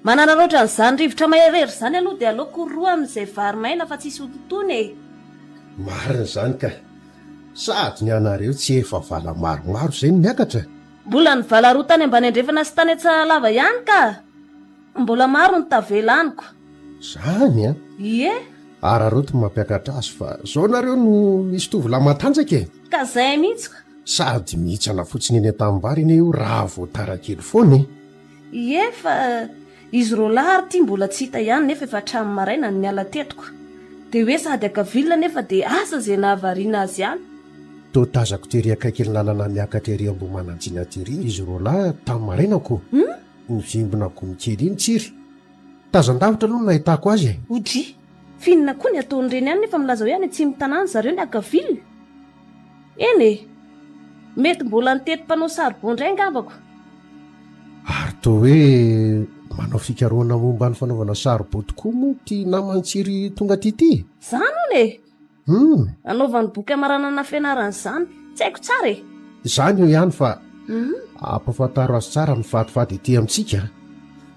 manana loatra n'izany rivotra maherery zany aloha dia aleoko roa amin'izay vary maina fa tsisy hototony e marina zany ka sady ny anareo tsy efa vala maromaro zay ny miakatra mbola ny valaroa tany ambany andrefana sy tany atsahalava ihany ka mbola maro ny tavelaniko zany a ie araroto mampiakatra azy fa zao nareo no misy tovolahy matanjaka e ka zay mihitsy sady mihitsana fotsiny eny an-tanimbary eny io raha voatarakely foany ie fa izy ro lahary ty mbola tsy hita ihany nefa efa hatramy maraina ny miala tetiko dia hoe sady akavilona nefa dia asa zay nahavariana azy ihany to tazako tery akaikely lalana miakatra ery ambomananjina tery izy ro lahy tamin'ny marainako nivimbona gonikely iny tsiry tazan-davitra aloha no nahitako azy e odry finina koa ny ataon'ireny ihany nefa milaza hoe any tsy mitanàny zareo ny akavilona eny e mety mbola nitetim-panao saribondray ngambako ary to hoe manao fikaroana momba ny fanaovana saribô tokoa moa ty namantsiry tonga tity zany ony e anaovany boky amaranana fianaran'izany tsy haiko tsara e izany eo ihany fa ampafantaro azy tsara mifadifady ety amintsika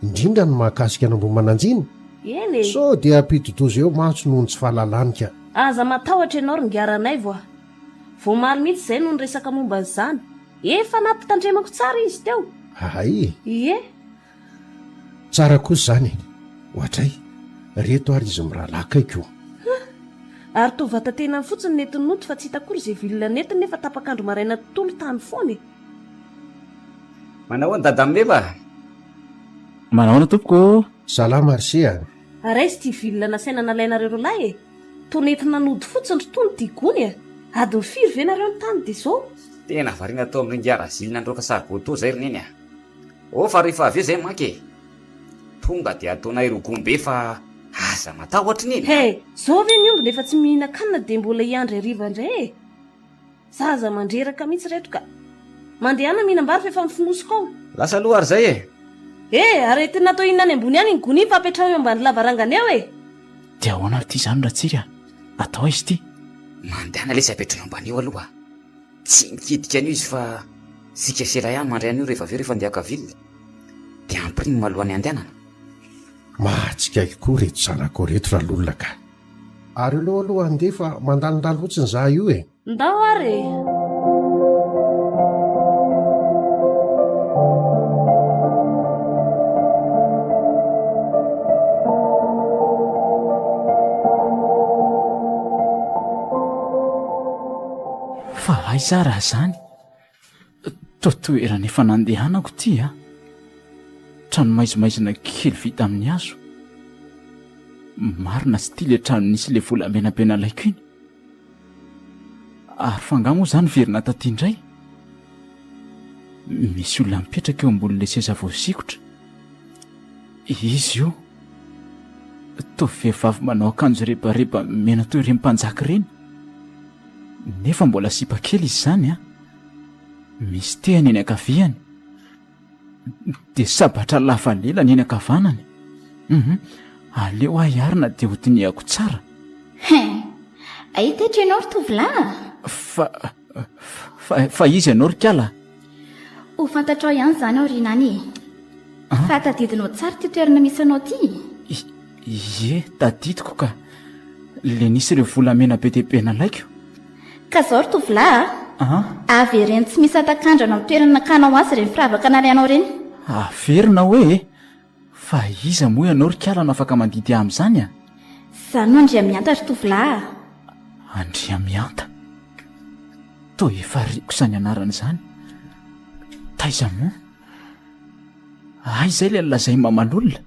indrindra ny mahakasika anambomananjiny eny e so dia ampidodozy eo matso noho ny tsy fahalalanika aza matahotra ianao rongiaranay voa vo maly mihitsy izay no ny resaka momba n'izany efa nampitandremako tsara izy teo ay ie tsara kosa zany ohatray reto ary izy mirahalaikaiko ary to vatatena fotsiny netiny noto fa tsy hitakory izay vilona netiny nefa tapakandro maraina tontolo tany foany manao ny dadamefa manahoana tompoko salama arsia araisy ty vilona nasaina nalainareo rolahy e to nentina nody fotsiny rotony ty gony a adiny firy ve nareo ny tany dia zao tena variana tao amin'ny ringiarazilina androka saribôto zay roneny a o fa rehefa avy eo zay make tonga dia ataona irogombe fa aza matahotra neny he zao ve ny omby nefa tsy mihina-kanina dia mbola hiandry ariva indray e zaza mandreraka mihitsy reto ka mandehana mihinam-bary fa efa mifinosiko ao lasa aloha ary zay ary tena natao inona any ambony any ny gony fa apetrao eo ambany lavarangana eo dia ahoana ary ty zany ratsiry atao izy ty mandehana le sy apetrao eo ambany eo aloha tsy mikidika an'io izy fa sika sela ihany mandray an'io rehefa aveo rehefa andeha vilona dia ampiriny malohany andehanana mahatsikaiky koa reto zanako reto raha lolona ka ary aloha aloha andeha fa mandalondalo ohatsiny za io ndao ary fa aiza raha zany totoerana efa nandehanako ty trano maizimaizina kely vita amin'ny hazo marina sy ty le trano nisy le volamenapena laiko iny ary fangamo zany verina taty indray misy olona mipetraka eo ambon'le seza voasikotra izy io toa vehivavy manao akanjo rebareba mena toy ireny mpanjaka ireny nefa mbola sipa kely izy zany misy tehany eny ankaviany dia sabatra lafalela ny eny ankavanany aleo ahiarina dia hotiniako tsara ahitetra ianao ry tovolahy fa izy ianao rikala ho fantatrao ihany zany ao rinany fa tadidinao tsara ty toerana misy anao ty ie tadidiko ka le nisy ireo volamena be debena laiko ka zao ry tovolahy avy reny tsy misy atakandrana amin'ny toerana nakanao azy reny firavaka narianao reny averina hoe fa iza moa ianao rikala no afaka mandidy amin'izany zany no andriamianta ry tovolahy andriamianta toa efa riko zany anarana izany taiza moa izay le lazay mamalolona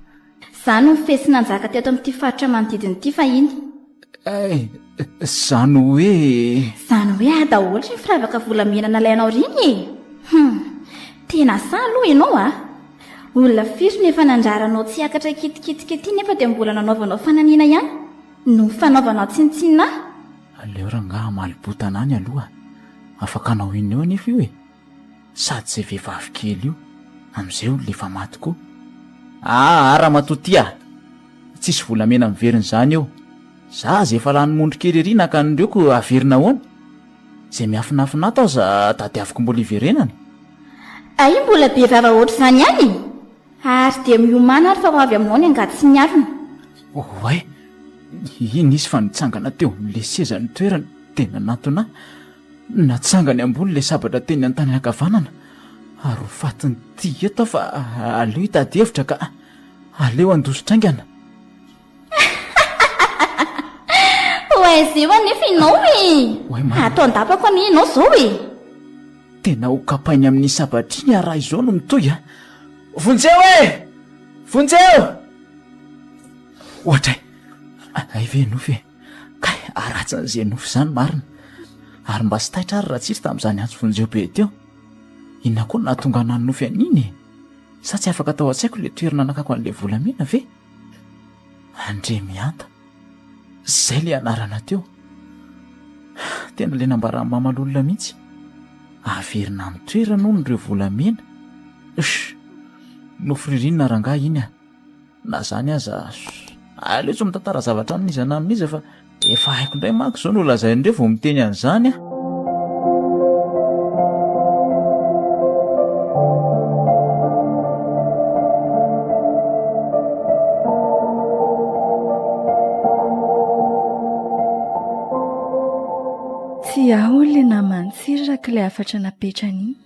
zany no mifesina anjaka teto amin'ity faritra manodidiny fa iny zany hoe adahoatra ny firavaka volamena nalainao riny tena sa aloha ianao olona firy nefa nandraranao tsy akatra kitikitika ity nefa dia mbola nanaovanao fananiana ihany no fanaovanao tsinitsinina aleo rangaha malibotana any aloha afaka anao iny eo anefa io sady zay vehivavy kely io amin'izay olo lefa maty koa raha matoty tsisy volamena miverina izany eo za zay efa lany mondro kely ery naka nindreoko averina hoana zay miafinafina tao za tadiaviko mbola iverenana ai mbola be vava oatra izany ihany ary dia miomana ary fa ho avy aminao ny angaty sy miarona oay iny izy fa nitsangana teo amin'le seza ny toerana tena natona natsangany ambony le sabatra teny an-tany ankavanana ary ho fatiny ty eto fa aleo hitady-hevitra ka aleo andosotraingana zay ho anefa inao atao andapako any inao zao tena ho kapainy amin'ny sabatriny araha izao no mitoy vonjeo vonjeo ohatra ay ve nofy kay aratsan'izay nofy zany marina ary mba sy taitra ary raha tsisy tamin'izany antso vonjeo be teo inona koa nahatonga nany nofy aniny sa tsy afaka atao an-tsaiko le toerana nakako an'le volamena ve andremianta zay le anarana teo tena le nambarany mamalolona mihitsy averina amin'ny toerana ono ireo volamena nofiririnina rangaha iny na zany aza aleo tsy mitantara zavatra amin'izana amin'izy fa efa haiko indray mako zao no lazain'ireo vao miteny an'izany tsy aho le namantsiry raka ilay afatra napetrany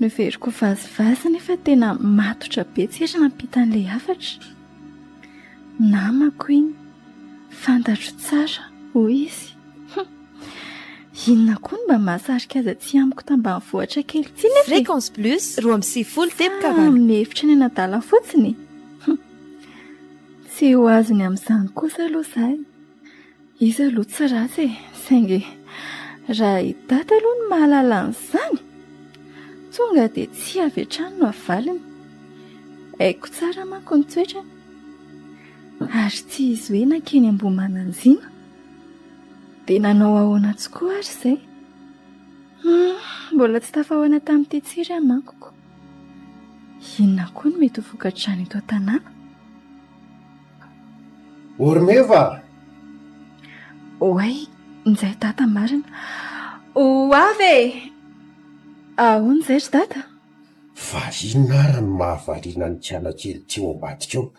no veriko vazivazy nefa tena matotra be tsira nampitan'ilay afatra namako iny fantatro tsara hoy izy inona koa no mba mahasarika aza tsy amiko tambany vohatra kely ty nefa Fréquence Plus roa amby sivifolo tebokavalo amin'ny hevitra ny anadala fotsiny tsy ho azony amin'izany kosa aloha izahay izy aloha tsy ratsy saingy raha hidata aloha ny mahalala an'izany tonga dia tsy avy hatrany no avaliny haiko tsara manko ny toetrany ary tsy izy hoe nakeny ambomananziana dia nanao ahoana tokoa ary izay Mbola tsy tafahoana tamin'ity tsiry any mankoko. Inona koa no mety ho vokatrany eto an-tanàna? Ormeva! Oay, nizay data marina. Ho avy e! Ahoana izay ry data? Fa inona ary ny mahavariana ny kianakely ty ambadika eo?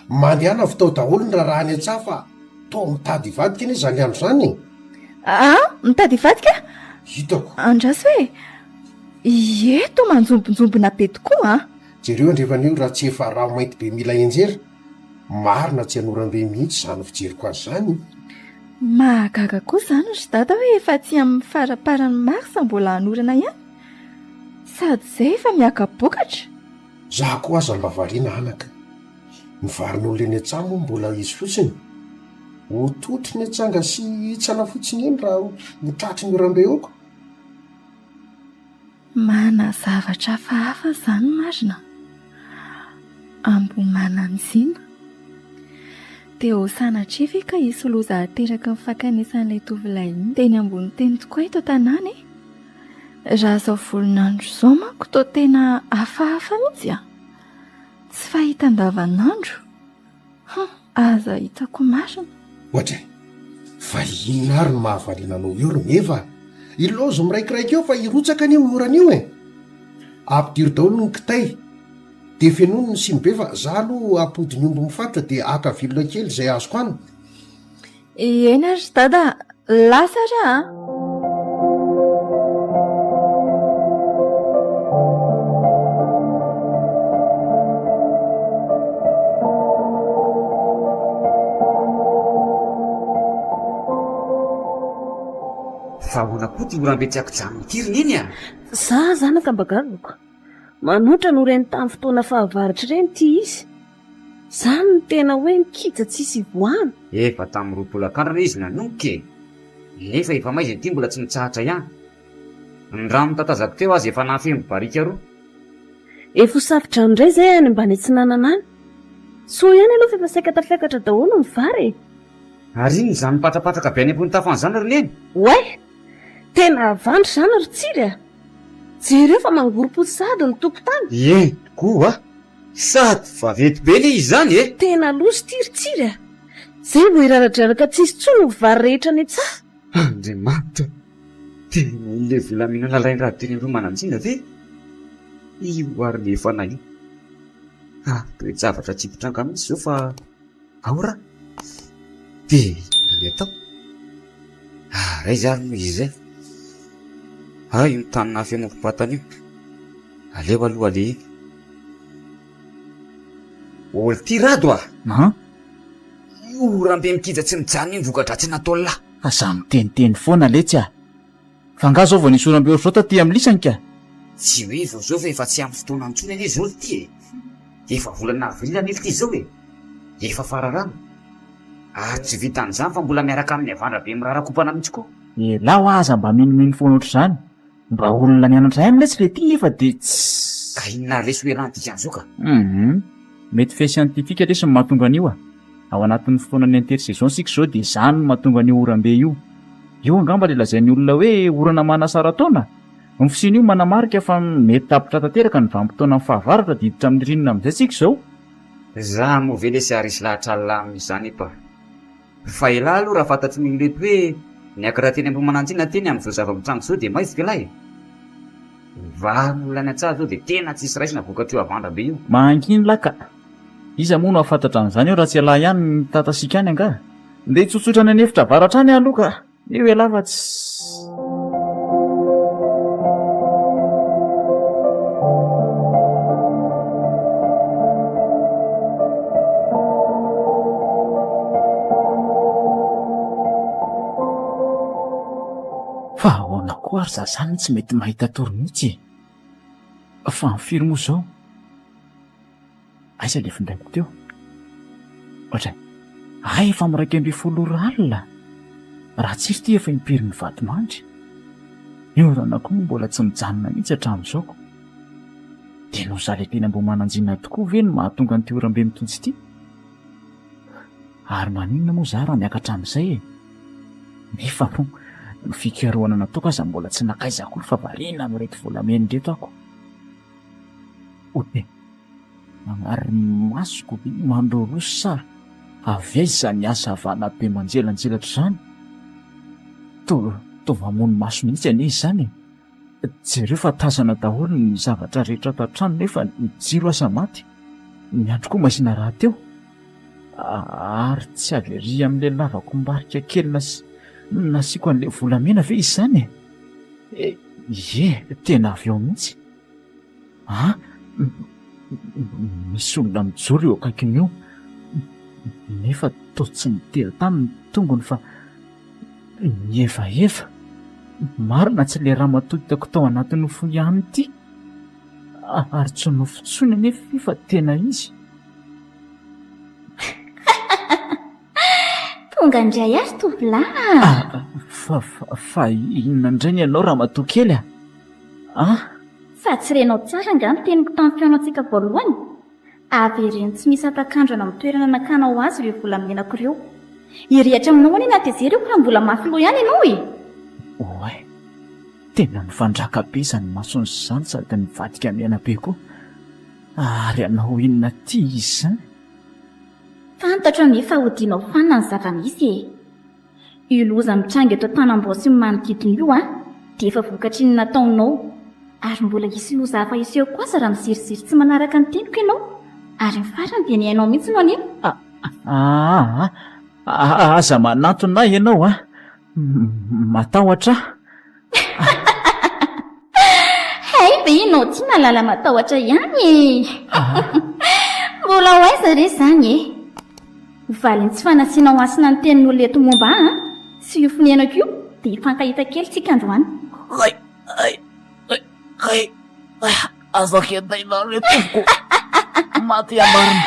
Mandehana avy tao daholo ny raha any an-tsaha fa tao mitady vadika anie izany andro izany. Mitady vadika? Hitako. Andraso hoe, eto manjombonjombona be tokoa. Jereo andrevan'io raha tsy efa raha mainty be mila enjera. Marina tsy hanorambe mihitsy izany fijeriko azy izany. Mahagaga koa izany ry data hoe efa tsy amin'ny faraparany marsa mbola hanorana ihany. Sady izay efa miaka-bokatra. Zaho koa aza mba variana anaka. Ny varin'olona eny an-tsaha moa mbola izy fotsiny. Ho totry ny atsanga sy hitsana fotsiny eny raha hotratry ny orambe eoko. Mana zavatra hafahafa izany marina. Ambomana an'izina. Dia ho sanatria ve ka hisy loza ateraka ny fankanesan'ilay tovolahy iny dia ny ambony teny tokoa eto tanàna e? Raha izao volonandro izao manko toa tena hafahafa mihitsy a. Tsy fahita andavanandro. Aza hitako marina. Ohatra, fa inona ary ny mahavariana anao eo Romeva? Ilozo miraikiraiky eo fa hirotsaka an'io orana io e. Ampidiry daholo ny kitay. Dia fenono ny simbe fa za aloha apody ny omby mifatotra dia aka vilona kely izay azoko any. Eny ry dada, lasa raha. Fa ahoana koa ty orambe tsy akijanony tiriny iny a? Za zanaka mbagagako. Manoatra no reny tamin'ny fotoana fahavaritra ireny ty izy. Zany no tena hoe mikija tsisy voana. Efa tamin'ny roapolo akandrana izy nanonoke. Nefa efa maiziny ity mbola tsy nitsahatra ihany. Ny rano mitatazako teo azy efa nahafeno barika roa. Efa ho safitra indray izay any mba ny tsy nanana any. So ihany aloha fa efa saika tafiakatra daholo ny vary e. Ary iny izany mipatrapatraka be any ambony tafan'izany ry neny. Oay! Tena avandry izany ry tsiry a. Jereo fa mangorom-posady ny tokotany. Koa sady fa vety be le izy zany e. Tena loso ty ry tsiry a. Zay vao iraradraraka tsisy tsony ny vary rehetra ny tsaha. Andriamanitra, tena ile volamina lalainy raha teny aloha mananjina ve? Io ary le efa na io. Toe zavatra tsy hipitranga mihitsy zao fa ahora. Dia le atao. Ray zany no izy zay. Io ny tany nahafenoko-patana io. Aleo aloha ale iny. Olo ty rado a. Io rambe mikija tsy mijano iny vokadratsy nataony lahy. Aza miteniteny foana letsy a. Fa nga zao vao nisy orambe ohatr'izao taty amin'ny lisany ka. Tsy hoe vao zao fa efa tsy amin'ny fotoana antsony anie zao ty e. Efa volana avril an'ily ty zao e. Efa fararano. Ary tsy vitan'izany fa mbola miaraka amin'ny avandra be mirarakopana mihitsy koa. Lao aza mba miniminy foana ohatr'izany. Mba olona nianatra ihany letsy le ty efa dia tsy. Ka inona reso eran'an'izao ka? Mety fe siantifika lesy ny mahatonga an'io a. Ao anatin'ny fotoana ny intersaison sika izao dia izany no mahatonga an'io orambe io. Io angamba le lazain'ny olona hoe orana manasara taona. Ny fisiany io manamarika fa mety tapitra tanteraka ny vanim-potoana amin'ny fahavaratra diditra amin'ny rinina amin'izay tsika izao. Za moa ve lesy ary isy lahatra alamin'izany epa. Fa ela aloha raha fantatry ny olona eto hoe niakatra teny ambomananjina teny amin'izao zava-mitrango izao dia maizika lahy. Vahan'olona ny an-tsaha zao dia tena tsisy raisina vokatra io avandra be io. Manginy laka. Iza moa no afantatra an'izany eo raha tsy alahy ihany ny tatasika any anga. Ndeha tsotsotra ny anefitra varatra any aloha ka. Eo elafa tsy. Fa ahoana koa ary za zany tsy mety mahita tory mihitsy e. Fa mifiry moa izao. Aiza le findaiko teo? Ohatra, efa miraika amby folo alina. Raha tsisy ty efa impiry ny vatomandry. Io orana koa mbola tsy mijanona mihitsy hatramin'izao. Dia no za le teny ambomananjina tokoa ve no mahatonga n'ity orambe mitontsy ity? Ary maninona moa za raha miakatra amin'izay e? Nefa moa ny fikaroana nataoko aza mbola tsy nakaizako fa variana amin'reto volamena reto ako. Ote magnary masoko mandroroso sa avy aiza zany asa avana be manjelanjelatra zany. To vamono maso mihitsy anie izy zany. Jereo fa tazana daholo ny zavatra rehetra ato an-trano nefa ny jiro asa maty. Ny andro koa masina raha teo. Ary tsy avery amin'le lavako mbarika kely nasiako an'le volamena ve izy zany? Tena avy eo mihitsy. Misy olona mijoro eo akaikiny eo. Nefa toa tsy nitera taminy tongony fa mieva. Marina tsy le raha matoditako tao anatin'ny nofo ihany ity. Ary tsy nofo tsony nefa fa tena izy. Tonga indray azy tovolahy. Fa inona indray ny ianao raha matoa kely Fa tsy renao tsara nga ny teniko tamin'ny fiainantsika voalohany. Averiny tsy misy atakandrona amin'ny toerana nakanao azy ireo volamenako ireo. Hirehatra aminao any natezera eo fa mbola mafy loha ihany ianao e. Oay, tena mifandraka be izany masony zany sady nivadika miaina be koa. Ary anao inona ty izy zany? Fantatra nefa hodinao fanina ny zava-misy e. Io loza mitranga eto an-tanambao sy manodidina io dia efa vokatry ny nataonao. Ary mbola hisy loza hafa iseho koa aza raha miziriziry tsy manaraka ny teniko ianao. Ary ny farany dia ny hainao mihitsy no anio. Aza manantona ianao matahotra. Hay be ianao tsy nalala matahotra ihany. Mbola ho aiza re zany e. Valiny tsy fanasianao asina ny tenin'olona eto momba sy io fonenako io dia hifankahita kely tsika androany. Azakendaina retoko maty amarina.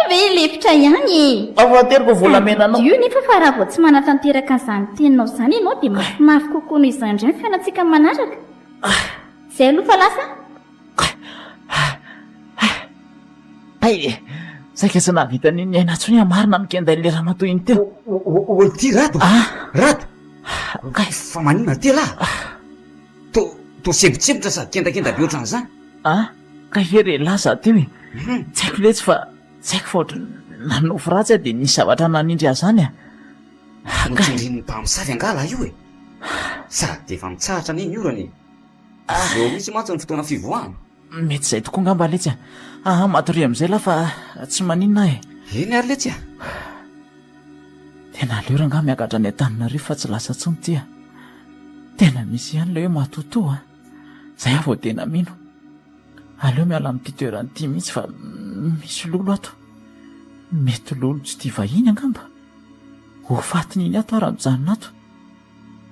Ve lefitra ihany afateriko volamena anao. Io nefa fa raha vao tsy manatanteraka an'izany teninao zany ianao dia mafy kokoa noho izany indray ny fiainantsika manaraka. Izay aloha fa lasa. Saika tsy nahavita niny aina ntsony amarina mikendain'le raha matoy iny teo. Olo ty rato. Rato. Fa manina ty lahy. To sempotsebotra sady kendakenda be ohatran'izany. Ka hery laza teo e. Tsy haiko letsy fa ohatra nanofo ratsy dia nisy zavatra nanindry azy zany Notindrin'ny mpamosavy angala io e. Sady efa mitsahatra niny io rany. Eo misy mantsy ny fotoana fivoahana. Mety izay tokoa ngamba letsy matory amin'izay la fa tsy maninona e. Eny ary letsy Tena aleo raha nga miakatra ny Antananarivo fa tsy lasa tsony ty Tena misy ihany le hoe matoto Zay aho vao tena mino. Aleo miala amin'ity toeran'ity mihitsy fa misy lolo ato. Mety lolo tsy tia vahiny angamba. Ho fatiny iny ato raha mijanona ato.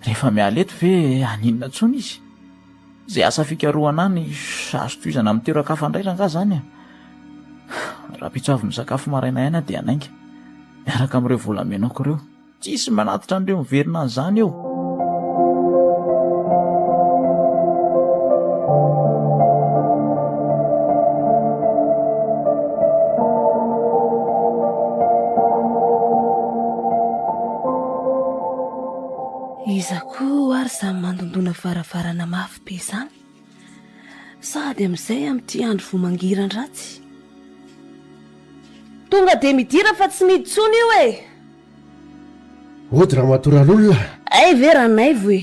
Rehefa miala eto ve aninona tsony izy. Zay asa fikaroana any sazo toizana amin'ny toeran-kafa indray raha nga zany Raha pitsoavy misakafo maraina ihany dia anainga. Miaraka amin'ireo volamenako ireo. Tsisy manatitra an'ireo miverina an'izany eo. Iza koa ary samy mandondona varavarana mafy be izany. Sady amin'izay amin'ity andro vo mangiran-dratsy. Tonga dia midira fa tsy miditsony io e. Ody raha matoral'olona. Ay ve ranay vo e.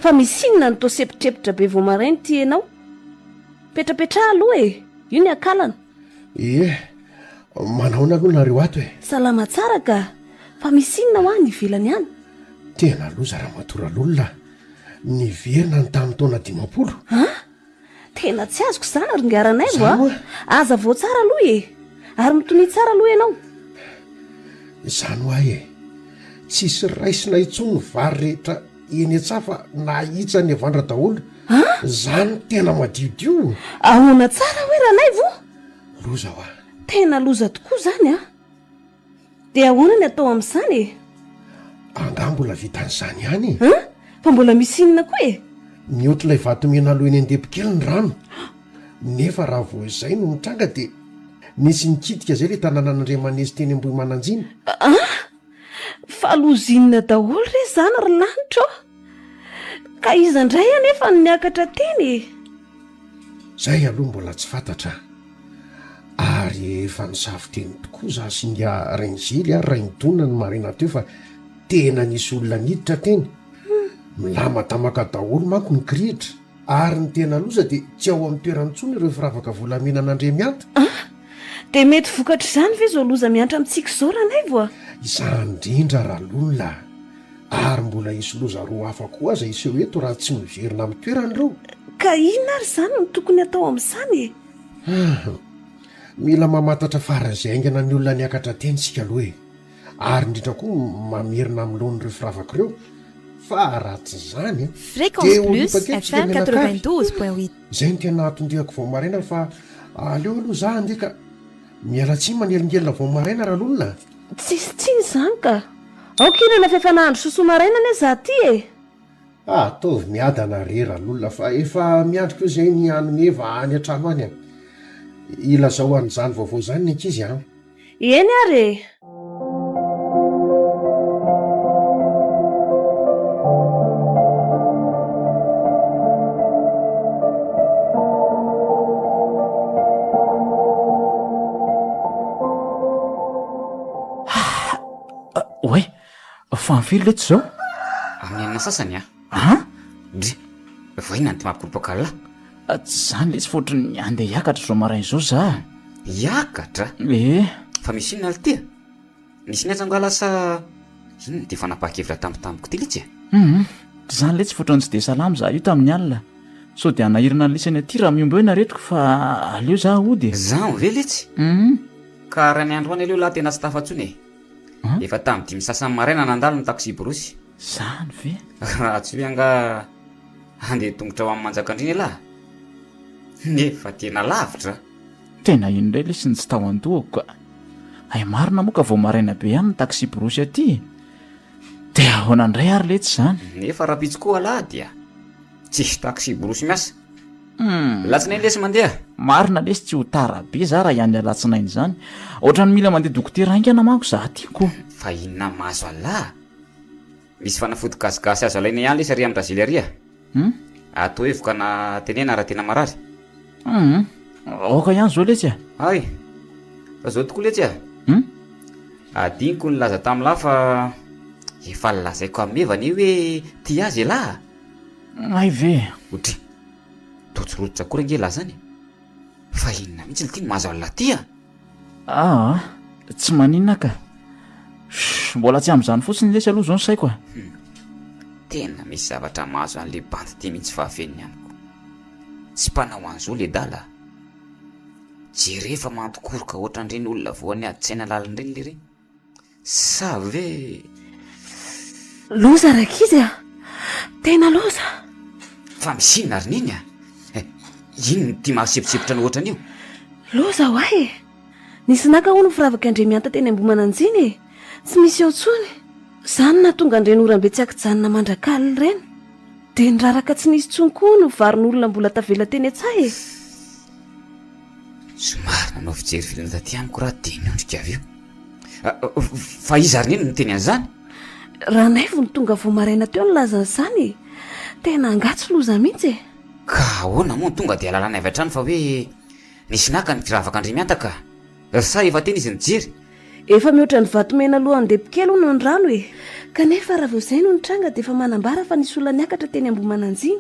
Fa misy inona ny to sepotrepitra be vo marainy ty ianao. Petrapetra aloha e. Io ny akalana. Manaona aloha nareo ato e. Salama tsara ka. Fa misy inona ho any ivelany any. Tena loza raha matoral'olona. Niverina ny tamin'ny taona 50. Tena tsy azoko izany ary ngaranay vo aza vao tsara aloha e. Ary mitony tsara aloha ianao. Izany ho ahy e. Tsisy raisina intsony vary rehetra eny an-tsafa na hitsa ny avandra daholo. Zany tena madiodio. Ahoana tsara hoe ranay vo? Loza ho tena loza tokoa zany dia ahoana ny atao amin'izany e? Anga mbola vitan'izany ihany fa mbola misy inona koa e? Miotr'ilay vatomena aloha eny an-depo kely ny rano. Nefa raha vao izay no mitranga dia nisy nikidika izay ilay tanànan'Andriamanitsy teny Ambohimananjina. fa lozinina daholo re zany ry lanitra ka iza indray anefa niakatra teny zay aloha mbola tsy fantatra ary efa nisaviteny tokoa za singa renizily ary rainydona ny marina teo fa tena nisy olona niditra teny milamadamaka daholo manko ny kirihitra ary ny tena loza dia tsy ao amin'ny toerantsony ireo firavaka volamena n'andre mianta dia mety vokatra izany ve zao loza miantra amintsika izao ranayvoa izandrindra rahalonona ary mbola isy loza roa hafa koa aza iseho eto raha tsy miverina amin'ny toerany ireo ka inona ary izany no tokony atao amin'izany mila mamatatra faran'izay aingana ny olona niakatra teny sika aloha e ary indrindra koa mamerina amin'lohan'ireo firavaka ireo fa raha tsy zany Fréquence Plus FM 92.8 zay ny tena atondriako vao maraina fa aleo aloha za andeha ka miala tsia manelingelina vao maraina rahalonona tsisy tsiny izany ka aokinana fefanahandro sosoamaraina ane za ty e ataovy miadana re rahalonona fa efa miandrika eo izay ny anoneva any an-trano any ilazao an'izany vaovao zany ny ankizy eny ary e oe fa mifiry leto zao amin'ny anina sasany dry vainany ty mampiropakala tsy zany le tsy fotriny andeha hiakatra zao marain' izao za hiakatra fa misy inona ly tya nisy niatranga lasa inona de fa napahakevitra tampotampoka ty letsy zany le tsy fotrany tsy de salamy za io tamin'ny alina so de anahirana ny lisany aty raha miombo eo naretiko fa aleo za ody za ve letsy ka raha ny andro any aleo laha tena tsy tafatsony efa tamin'ny dimy sasany maraina nandalo ny taxi borosy zany ve raha tsy hoe anga andeha tongotra ho amin'ny manjakandriny lahy nefa tena lavitra tena inodray lesy ny tsy tao an-dohako ka ay marina moa ka vao maraina be ihany ny taxi borosy aty de ahoanandray ary letsy zany nefa raha-pitsy koa lahy dia tsisy taxi borosy miasa latsinainy lesy mandeha marina lesy tsy ho tara be za raha ihany alatsinainy zany ohatrany mila mandeha dokotera aingana manko za tiako fa inona mahazo alahy misy fanafody gasigasy azo alaina ihany lesy ary amin'ny brazileria atao hoe vokana tenena raha tena marary oka ihany zao letsy ay fa zao tokoa letsy adiniko ny laza tamin'ny lahy fa efa lazaiko amevany hoe ty azy lahy ay ve otry totsorototra koa rengela zany fa inona mihitsy ny ty ny mahazo alina ty tsy maninona ka mbola tsy am'izany fotsiny lesy aloha zao ny saiko tena misy zavatra mahazo an'le bandy ty mihitsy fahaveniny amiko tsy mpanao an'izao le dala jerefa mantokoroka ohatran'ireny olona voany ady tsaina lalin'ireny le reny sa ve loza rakizy tena loza fa misinna ary niny ino ny ty mahasepitsepitra ny ohatran'io loza ho ay nisy naka ho no firavaka andremianta teny ambomana anjiny tsy misy eo tsony zany na tonga andreny orambe tsy akijanona mandrakaliny ireny dia nyraraka tsy nisy tsony koa no varin'olona mbola tavela teny a-tsay somary nanao fijery vilana taty amiko raha de miondrika avy io fa izy ary neny no teny an'izany raha naivo ny tonga vo maraina teo ny lazan'izany tena angatsy loza mihitsy ka ahoana moa ny tonga dia alalana avy hatrany fa hoe nisy naka ny firavaka andremiantaka sa efa teny izy nijery efa mihoatra ny vatomena alohan'ny depikely ho no ny rano kanefa raha vao izay no ny tranga dia efa manambara fa nisy olona niakatra teny ambomananjiny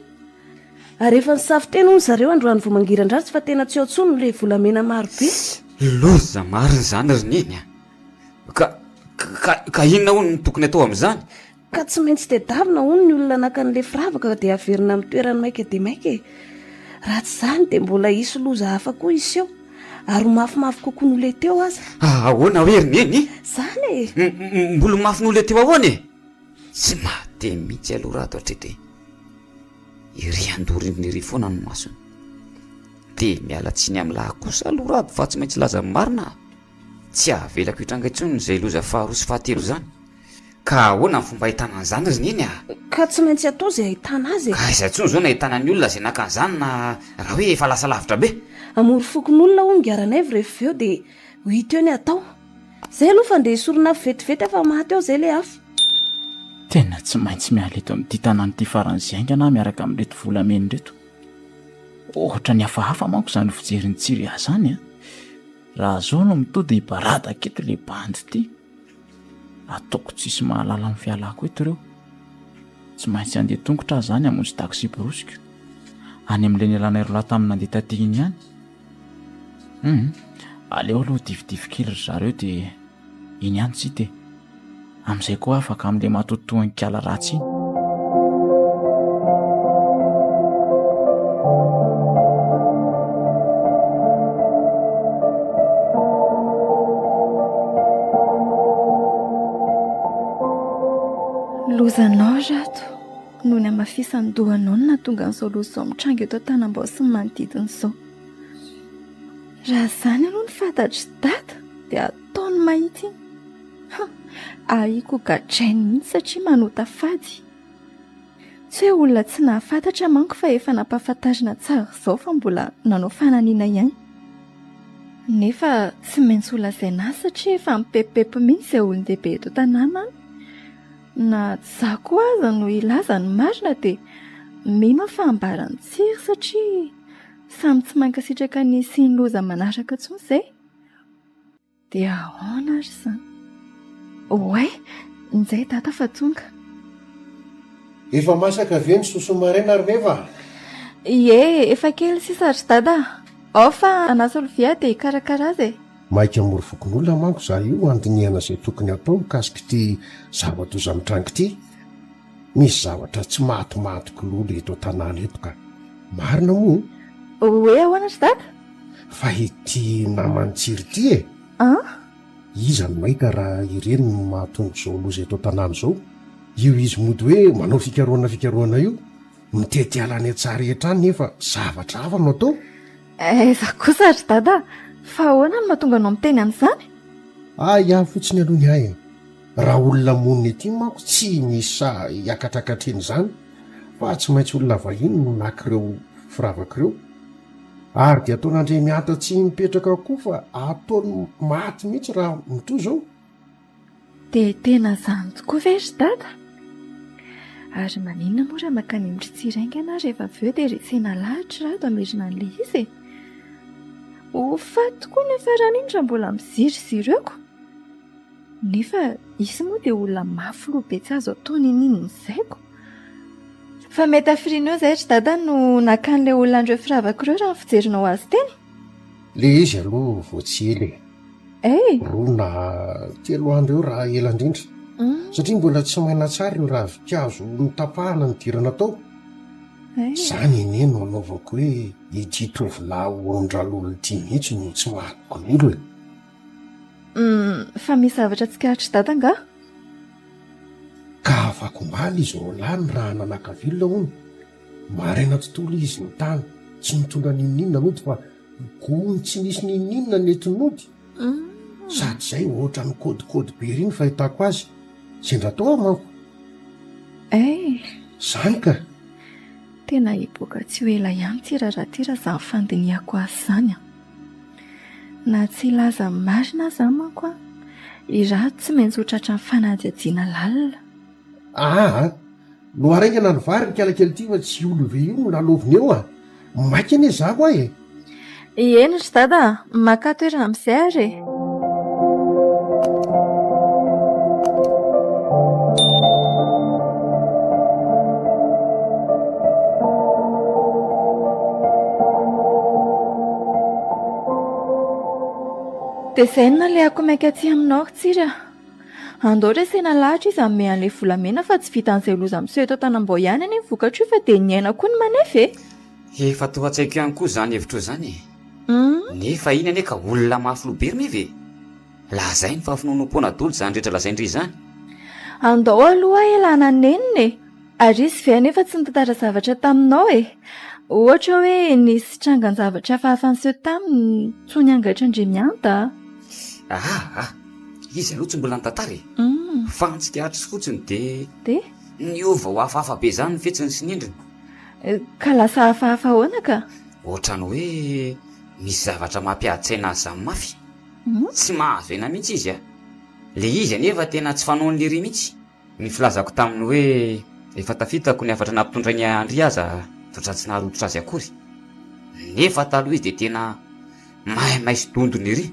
ary efa nisafy teny hono zareo androany vo mangiran-dratsy fa tena tsy ao tsony no le volamena maro be loza mariny zany rineny ka inona hono ny tokony atao amin'izany ka tsy maintsy tedavina hono ny olona naka n'le firavaka dia averina amin'ny toerany maika dia maika raha tsy zany dia mbola isy loza hafa koa isy eo ary mafimafy kokoa nole teo aza ahoana hoe rineny zany mbola mafy nole teo ahoany tsy mahate mihitsy aloha raha atao atrety iry andorindny ry foana no masony dia miala tsiny amin'ny lahy kosa aloha raha fa tsy maintsy laza marina tsy avelako hitranga intsony zay loza faharoa sy fahatelo zany ka ahoana ny fomba ahitana an'izany rineny ka tsy maintsy atao zay ahitana azy ka izay tsony zao nahitana ny olona zay naka an'izany na raha hoe efa lasa lavitra be amory fokon'olona ho ngiaranay vy rehefa eo dia ho hita eo ny atao zay aloha fa nde isorona vetivety afa maty eo zay le afo. Tena tsy maintsy miala eto amin'ity tanànyity faran'izay aingana miaraka amin'reto volameny reto. Ohatra ny hafahafa manko izany fijeriny tsiry ahy zany a. Raha zao no mitody hibaradaka eto le bandy ity, ataoko tsisy mahalala amin'ny fialako eto ireo. Tsy maintsy andeha tongotra ahy zany hamonjy taxi brosika any amin'ilay nialana irolahy tamin'ny nandeha taty iny ihany. Aleo aloha dividivy kely ry zareo dia iny ihany tsite. Amin'izay koa afaka amin'ilay matotoan'ny kiala ratsy iny. Lozanao rato noho ny amafisany dohanao no nahatonga an'izao loza izao mitranga eto an-tanambao sy ny manodidina izao. Raha izany aloha ny fantatry dada dia ataony mahita iny. Ahiako gadrainy mihitsy satria manota fady. Tsy hoe olona tsy nahafantatra manko fa efa nampahafantarina tsara izao fa mbola nanao fananiana ihany. Nefa tsy maintsy olazaina azy satria efa mipepipepi mihitsy izay olon-dehibe eto tanàna any. Na za koa aza no ilaza ny marina dia mino fa ambarany tsiry satria samy tsy mankasitraka ny siny loza manaraka intsony izay. Dia ahoana ary izany? Oay, inzay dada fa tonga. Efa masaka ve ny sosomarena ary meva? Ie, efa kely sisa ry dada. Ao fa anasa lovia dia hikarakara azy. Maika moro fokon'olona manko za io andiniana izay tokony atao mikasika ity zava-doza mitrango ity. Misy zavatra tsy matomatoko lolo eto an-tanàna eto ka marina moa. Hoe ahoana ry dada? Fa ity namany tsiry ity e. Iza no mahita raha ireny no mahatongo izao loza eto an-tanàna izao. Io izy mody hoe manao fikarohana io mitety alany tsara etrany nefa zavatra hafa no atao. Za kosa ry dada, fa ahoana no mahatonga anao miteny an'izany? Iaho fotsiny aloha ny ahy. Raha olona monina ety manko tsy misy hiakatrakatreny izany fa tsy maintsy olona vahiny no nakireo firavakireo. Ary dia ataony andre miata tsy mipetraka koa fa ataony maty mihitsy raha mitoy izao. Dia tena izany tokoa ve ry dada? Ary maninona moa raha makany mitritsiraingana rehefa avy eo dia resena lahatra raha amerina an'ilay izy e. Ho faty tokoa ny farany iny raha mbola miziryzireoko. Nefa izy moa dia olona mafy loha be tsy azo ataony ininy zaiko. Fa mety hafiriana eo izay ry dada no nakan'ilay olona andreo firavaka ireo raha fijerinao azy teny? Le izy aloha voatsily. Roa na 3 andro eo raha ela indrindra. Satria mbola tsy maina tsara io ravikazo notapahana ny dirana tao. Zany ene no anaovako hoe ity tovolahy ondralolo ity mihitsy no tsy mahakon'olo e. Fa misy zavatra tsy karatry dada nga? Ka afako mbaly izy olany raha nanakavilona hono. Maraina tontolo izy ny tany tsy mitondra nininona nody fa gony tsy nisy nininona netinody. Sady zay ohatra ny kodikody be riny fahitako azy. Sendra tao manko. Zany ka. Tena hiboaka tsy ho ela ihany ty rahatira izany fandiniako azy zany. Na tsy laza marina aza manko iraha tsy maintsy ho tratra ny fanadihadiana lalina. Loaraingana ny vary ny kalakely ty fa tsy olo ve io no laloviny eo maika ane zako ahy e. Eny ry dada, maka toerana amin'izay ary e. Dia izay no nalehako maika aty aminao tsira. Andao resena lahatra izy amin'ny an'ilay volamena fa tsy vita an'izay loza miseho eto an-tanambao ihany any ny vokatra io fa dia ny aina koa ny manefa e. Efa tohatsaiko ihany koa izany hevitra izany e. Nefa iny ane ka olona mafy loha be lazay ny fahafinonom-poana dolo izany rehetra lazaindry izany. Andao aloha elana nenina e. Ary izy ve anefa tsy nitantara zavatra taminao e. Ohatra hoe nisy trangan-javatra fahafanseho taminy tsy niangatra Andremianta. Izy aloha tsy mbola nitantara e. Fantsikaritra fotsiny dia niova ho hafahafa be izany ny fetsiny sy ny endriny. Ka lasa hafahafa ahoana ka? Ohatrany hoe misy zavatra mampiaditsaina azy izany mafy. Tsy mahazo ena mihitsy izy le izy anefa tena tsy fanaony lery mihitsy. Ny filazako taminy hoe efa tafitako ny afatra nampitondra ny andry aza totratsy naharototra azy akory. Nefa taloha izy de tena mahay sy dondony ery.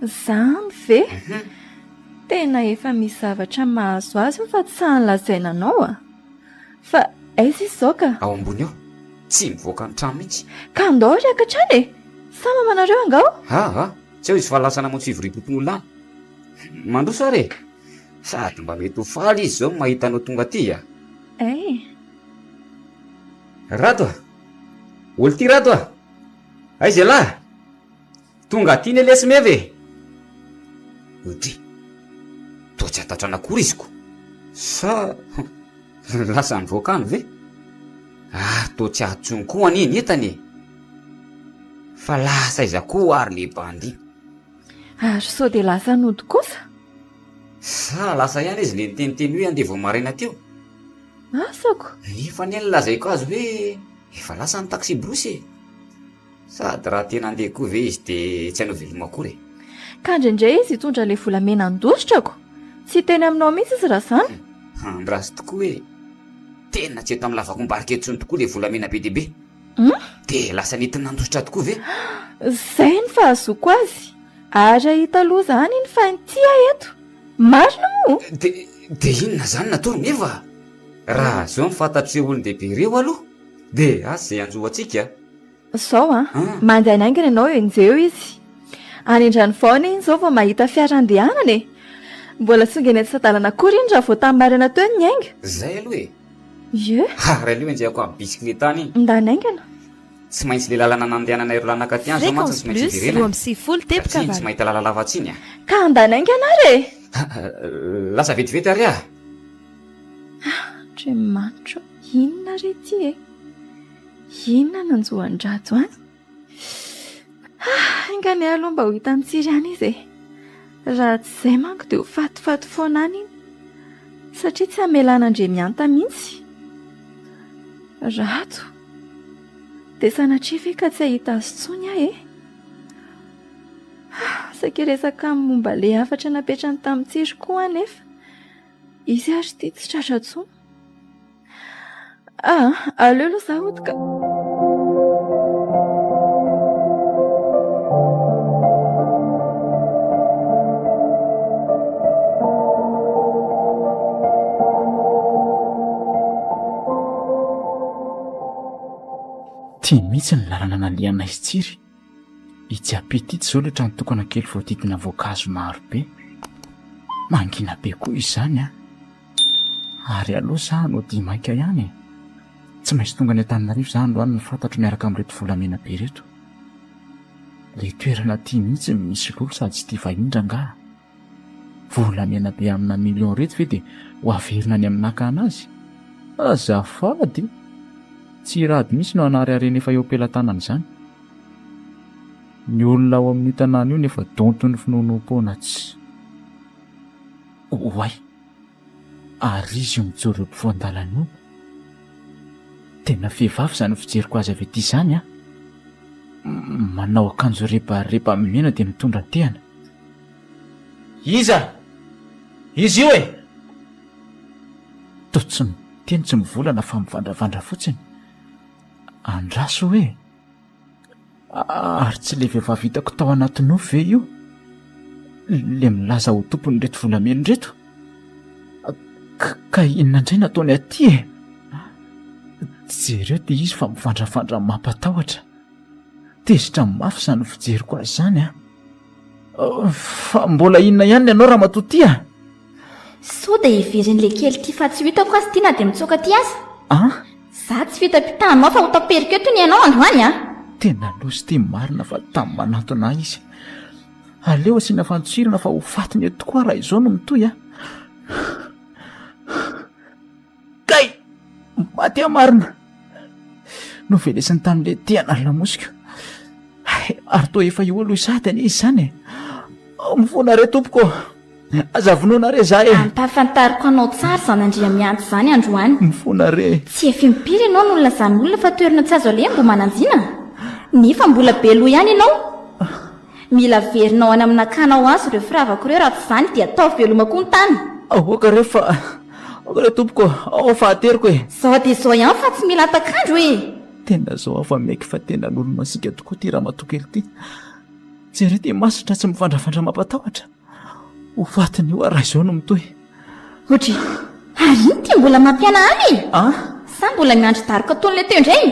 Zany ve? Tena efa misy zavatra mahazo azy fa tsy sahanlazaina anao a. Fa aiza izy zao ka? Ao ambony ao, tsy mivoaka ny trano mihitsy. Ka andao riaka trany e? Sa mamanareo angao? Tsy eo izy fa lasa namontsy fivoriam-poton'olona any. Mandroso are, sady mba mety ho faly izy zao mahita anao tonga aty a. Rato a, olo ty rato a, aiza lahy, tonga aty ny lesy meve. Odry, toa tsy atatra anakory iziko, sa lasa nivoaka any ve? Toa tsy ahatsony koa aniny etany, fa lasa iza koa ary lehibandy. Ary sao de lasa nody kosa? Sa lasa ihany izy le niteniteny hoe andeha vao maraina teo. Asako? Nefa ny lazaiko azy hoe efa lasa ny taxi brosy e. Sady raha tena andeha koa ve izy de tsy hanao veloma akory. Ka indraindray izy hitondra le volamena andositrako. Tsy teny aminao mihitsy izy raha zany. Andrasy tokoa hoe tena tsy eto amin'ny lavako mbarika etsony tokoa le volamena be deaibe. De lasa nentiny nandositra tokoa ve? Zay ny fahazoko azy. Ary ahita aloha zany iny fa ntia eto. Marina moa? De inona zany natoro nefa? Raha zao mifantatry olon-dehibe reo aloha, de zay anjohantsika. Zao mandeha naingana ianao enjeo izy. Any andrany vaona iny zao vao mahita fiara andehanana e. Mbola tsongany tsy sadalana akory iny raha vao tamin'ny marina teo ny ainga. Zay aloha e. Ye? Raha aloha enjehako amin'ny bisikileta any iny. Ndanaingana. Tsy maintsy le lalana nandehanana iro lanaka ty any zao mantsy tsy maintsy iverena. Satria tsy mahita lala lavatsy iny a. Ka ndanaingana re. Lasa vetivety ary a. Andriamanitra, inona re ty e? Inona nanjohan-drato any? Ingany aloha mba ho hita mitsiry any izy e. Raha tsy izay manko dia ho fatifaty foana any iny. Satria tsy hamelan'Andriamanitra mihitsy. Rato. Dia sanatria ve ka tsy ahita azy intsony aho e? Saika resaka momba le hafatra napetrany tamin'ny tsiry koa anefa. Izy ary tia tsy tratra intsony. Aleo aloha zaho odika. Tia mihitsy ny lalana naliana izy tsiry. Itsy apetity zao le trano tokana kely voatitina voankazo maro be. Mangina be koa izany a. Ary aloha za no dia mainka ihany. Tsy maintsy tonga ny Antananarivo za androany ny fantatro miaraka amin'reto volamena be reto. Le toerana tia mihitsy misy lolo sady tsy tia vahindra angaha. Volamena be amina milion reto ve dia ho averina ny aminaka anazy. Azafady. Tsy rady misy no anarareny efa eo am-pelantanana izany. Ny olona ao amin'ny tanàna io nefa donto ny finonom-poana tsy. Oay, ary izy io mijoro eo ampovoan-dalana io. Tena vehivavy izany fijeriko azy avy ety izany a. Manao akanjo rebareba mena dia mitondra tehana. Iza! Izy io e! Toa tsy miteny tsy mivolana fa mivandravandra fotsiny. Andraso hoe, ary tsy le vehivavy hitako tao anaty nofo ve io? Le milaza ho tompony reto volamena reto. Ka inona indray nataony aty e? Jereo dia izy fa mivandravandra mampatahotra. Tezitra mafy izany fijeriko azy izany a. Fa mbola inona ihany ianao raha matoty a? Sao dia iverin'le kely ty fa tsy hitako azy ty na dia mitsoka ty aza. Za tsy fitapitanao fa ho taperika eto ny ianao androany a. Tena lozy tia marina fa tamin'ny manatona izy. Aleo asiana fantsirana fa ho fatiny eto koa raha izao no mitoy a. Kay! Maty marina. Novelesany tamin'le tiana lamosika. Ary toa efa io aloha isady any izy izany e. Mifona re tompoko. Aza vonoana re za e. Ampahafantariko anao tsara izany Andriamianitra izany androany. Mifona re. Tsy efa impiry ianao n'olona izany olona fa toerana tsy azo aleha mbo mananjina. Nefa mbola be loha ihany ianao. mila verinao any amin'nakanao azy ireo firavako ireo raha tsy izany dia atao velomako ny tany. Oka rehefa re tompoko ao fahateriko e. Zao dia zao ihany fa tsy mila atakandro e. Tena zao afa maiky fa tena lolo masika tokoa ty raha matokely ty. Jereo dia masitra tsy mivandravandra mampatahotra. Ho vatiny io raha izao no mitohy. Otry, ary iny ty mbola mampiana any? Sa mbola miandry daroka ataon'ilay teo indray?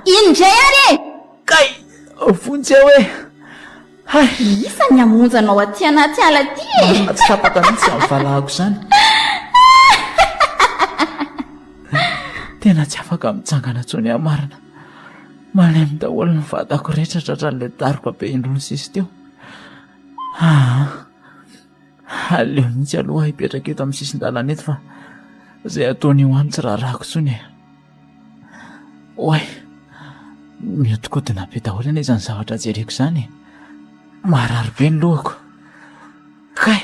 Iny indray ary e! Kay, vonjy aho e. Isany hamonjanao aty anaty ala ty e. Tsy tapaka mihitsy amin'ny valahako izany. Tena tsy afaka mitsangana tsony amarina. Malemy daholo ny vatako rehetra tratran'ilay daroka be indrony sisy teo. Aleo mihitsy aloha hipetraka eto amin'ny sisin-dalana eto fa izay ataony io any tsy raharahako tsony e. Oay, mihodinkodina be daholo anie izany zavatra jereko izany e. Marary be ny lohako. Kay.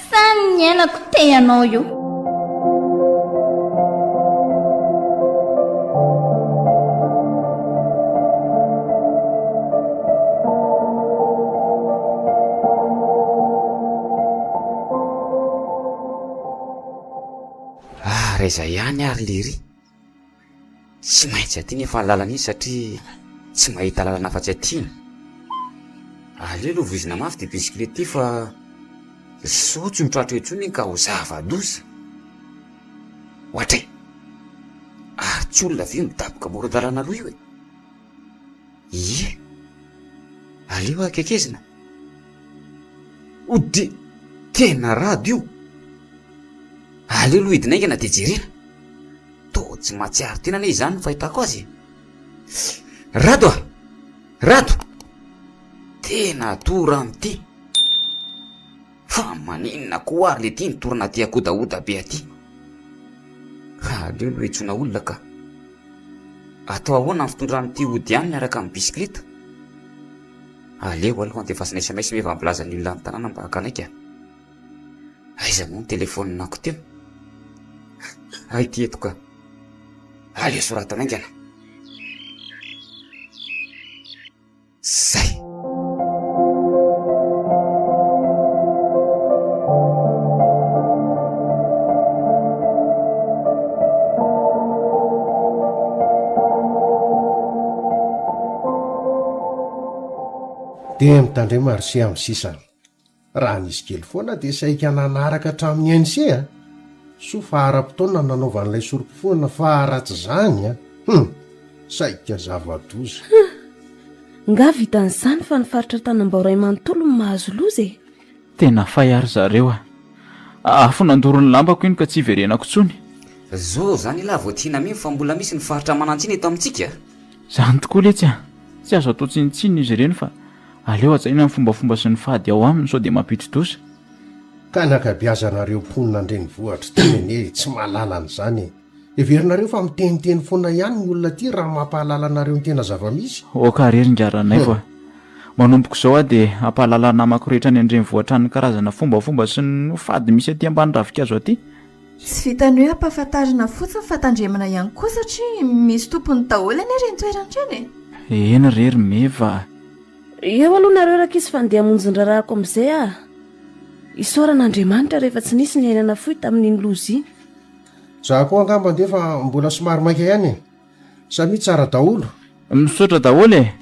Sany ny ainako te ianao io. Raha izay ihany ary lery. Tsy maintsy aty nefa ny lalana iny satria tsy mahita lalana afa-tsy aty. Aleo aloha voizina mafy dia bisikilety ty fa sao tsy mitratra etsony ka ho zava-doza. Ohatray, ary tsy olona ve midaboka moron-dalana aloha io e? Ie, aleo akekezina. Ody tena rado io. Aleo aloha hidinaingana dia jerena. To tsy mahatsiaro tena ne izany no fahitako azy. Rado ah! Rado! Tena tora amity. Fa maninona koa ary le ty nitorana ty akodaoda be aty. Aleo aloha hitsona olona ka. Atao ahoana ny fitondranyty ody ihany miaraka amin'ny bisikleta. Aleo aloha antefasina SMS meva ambilaza ny olona ny tanàna mba hakanaiky. Aiza moa ny telefoninako teo? Ay ty eto ka. Aleo soratana aingana. Zay. Dia mitandre marsy amin'ny sisany. Raha nisy kely foana dia saika nanaraka hatramin'ny ANC a. So fa ara-potoana nanaovan'ilay sorom-pifoana fa ratsy izany a. Saika zava-doza. Nga vitan'izany fa ny faritra tanam-baoray manontolo ny mahazo loza e. Tena fayary zareo a. Afo nandorony lambako iny ka tsy iverenako tsony. Zao zany la vao tiana mihitsy fa mbola misy ny faritra manantsiny eto amintsika. Zany tokoa letsy a. Tsy azo atao tsinitsiny izy ireny fa aleo atsaina ny fombafomba sy ny fady ao aminy sao dia mampidi-dosa. Ka nakabiazanareo mponina andrenivohitra teny tsy mahalala an'izany. Everinareo fa miteniteny foana ihany ny olona ty raha mampahalala anareo ny tena zava-misy. Oka reringaranay fa manompoko izao a dia hampahalala namako rehetra ny andrenivohitra ny karazana fombafomba sy ny fady misy aty ambany ravikazo aty. Tsy vitany hoe ampahafantarina fotsiny fa tandremana ihany koa satria misy tompony daholo any ireny toeran'ireny. Eny rery meva. Eo aloha nareo rakisy fandeha hamonjin-drarahako amin'izay a. Isaoran'Andriamanitra rehefa tsy nisy ny ainana fohy tamin'iny loza iny. Za koa angamba ndefa mbola somary maika ihany e. Samy tsara daholo. Misaotra daholo e.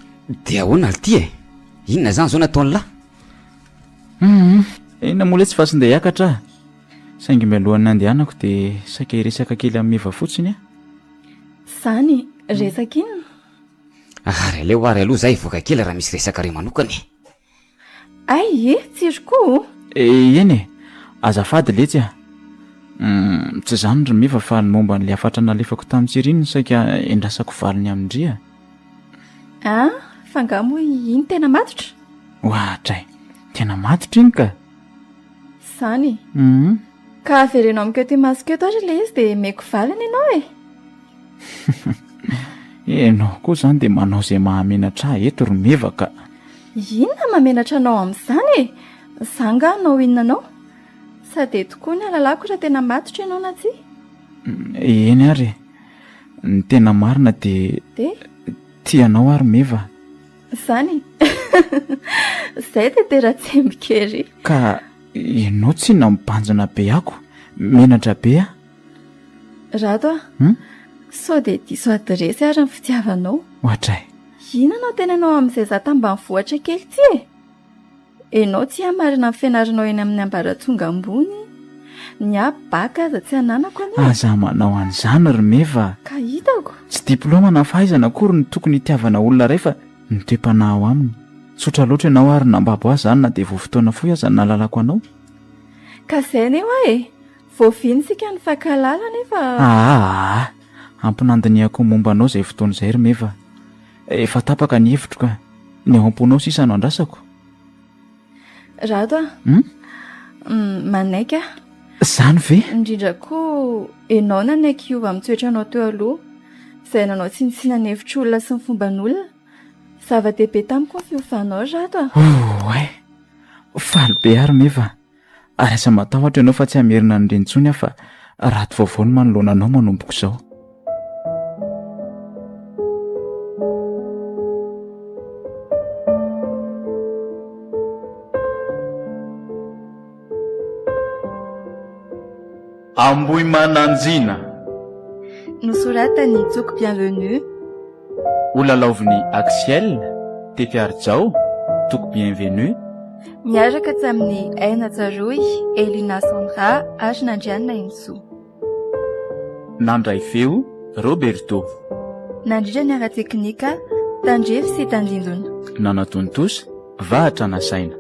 Dia ahoana ty e? Inona zany zao nataony lahy? Inona moa le tsy fasindeha hiakatra. Saingy mialohan'ny andehanako dia saika hiresaka kely amin'ny meva fotsiny a. Zany, resaka inona? Ary aleo ary aloha zay voaka kely raha misy resaka ray manokany. Ay, tsiroko. Eny e, azafady letsy a. Tsy zany ry meva fa ny momba n'ilay afatra nalefako tamin'ny tsiriny saika endrasako valiny amindria. Fa ngamo iny tena matotra? Ohatray, tena matotra iny ka. Zany. Ka averenao amiko ty masika eto ary ilay izy dia meko valiny ianao e. Enao koa zany dia manao izay mahamenatra eto ry meva ka. Inona mahamenatra anao amin'izany e? Zanga anao inona anao? Sady tokoa ny alalako raha tena matotra ianao na tsy? Eny ary. ny tena marina dia tianao ary meva. Zany izay dia tena tsembikery. Ka ianao tsy nambanjana be ako, menatra be a? Rato sao dia diso adresy ary ny fitiavanao. Ohatray. Inona tena anao amin'izay za tambanivohitra kely ty enao tsy hamarina ny fianaranao eny amin'ny ambaratonga ambony, ny abaka aza tsy ananako anie. Aza manao an'izany ry meva. Ka hitako. Tsy diplôma na fahaizana akory ny tokony hitiavana olona rehefa ny toe-panahy ao aminy. Tsotra loatra ianao ary nambabo azy zany na dia vao fotoana fohy aza ny nalalako anao. Ka izay anie hoe voaviantsika ny fankalala nefa. Ampinandiniako momba anao izay fotoana izay ry meva. Efa tapaka ny hevitro ka ny ao am-ponao sisa no andrasako. Rato manaika. Zany ve? Indrindra koa enao nanaiky hiova amin'ny toetranao teo aloha izay nanao tsinitsina ny hevitr'olona sy ny fomban'olona. Zava-dehibe tamiko ny fiofanao rato. Faly be ary meva. Ary asa matahotra ianao fa tsy hamerina ny rentsony aho fa raty vaovao ny manoloana anao manomboko izao. Ambohimananjina nosoratany Joko Bienvenue. Olalaoviny Axiel Tefiarjao Toko Bienvenue. Miaraka tamin'ny Aina Tsaroy, Elina Sandra ary Nandrianina Inso. Nandray feo Roberto. Nandrindra ny ara teknika Tandrefy sy Tandindona. Nanatontosa Vahatra Nasaina.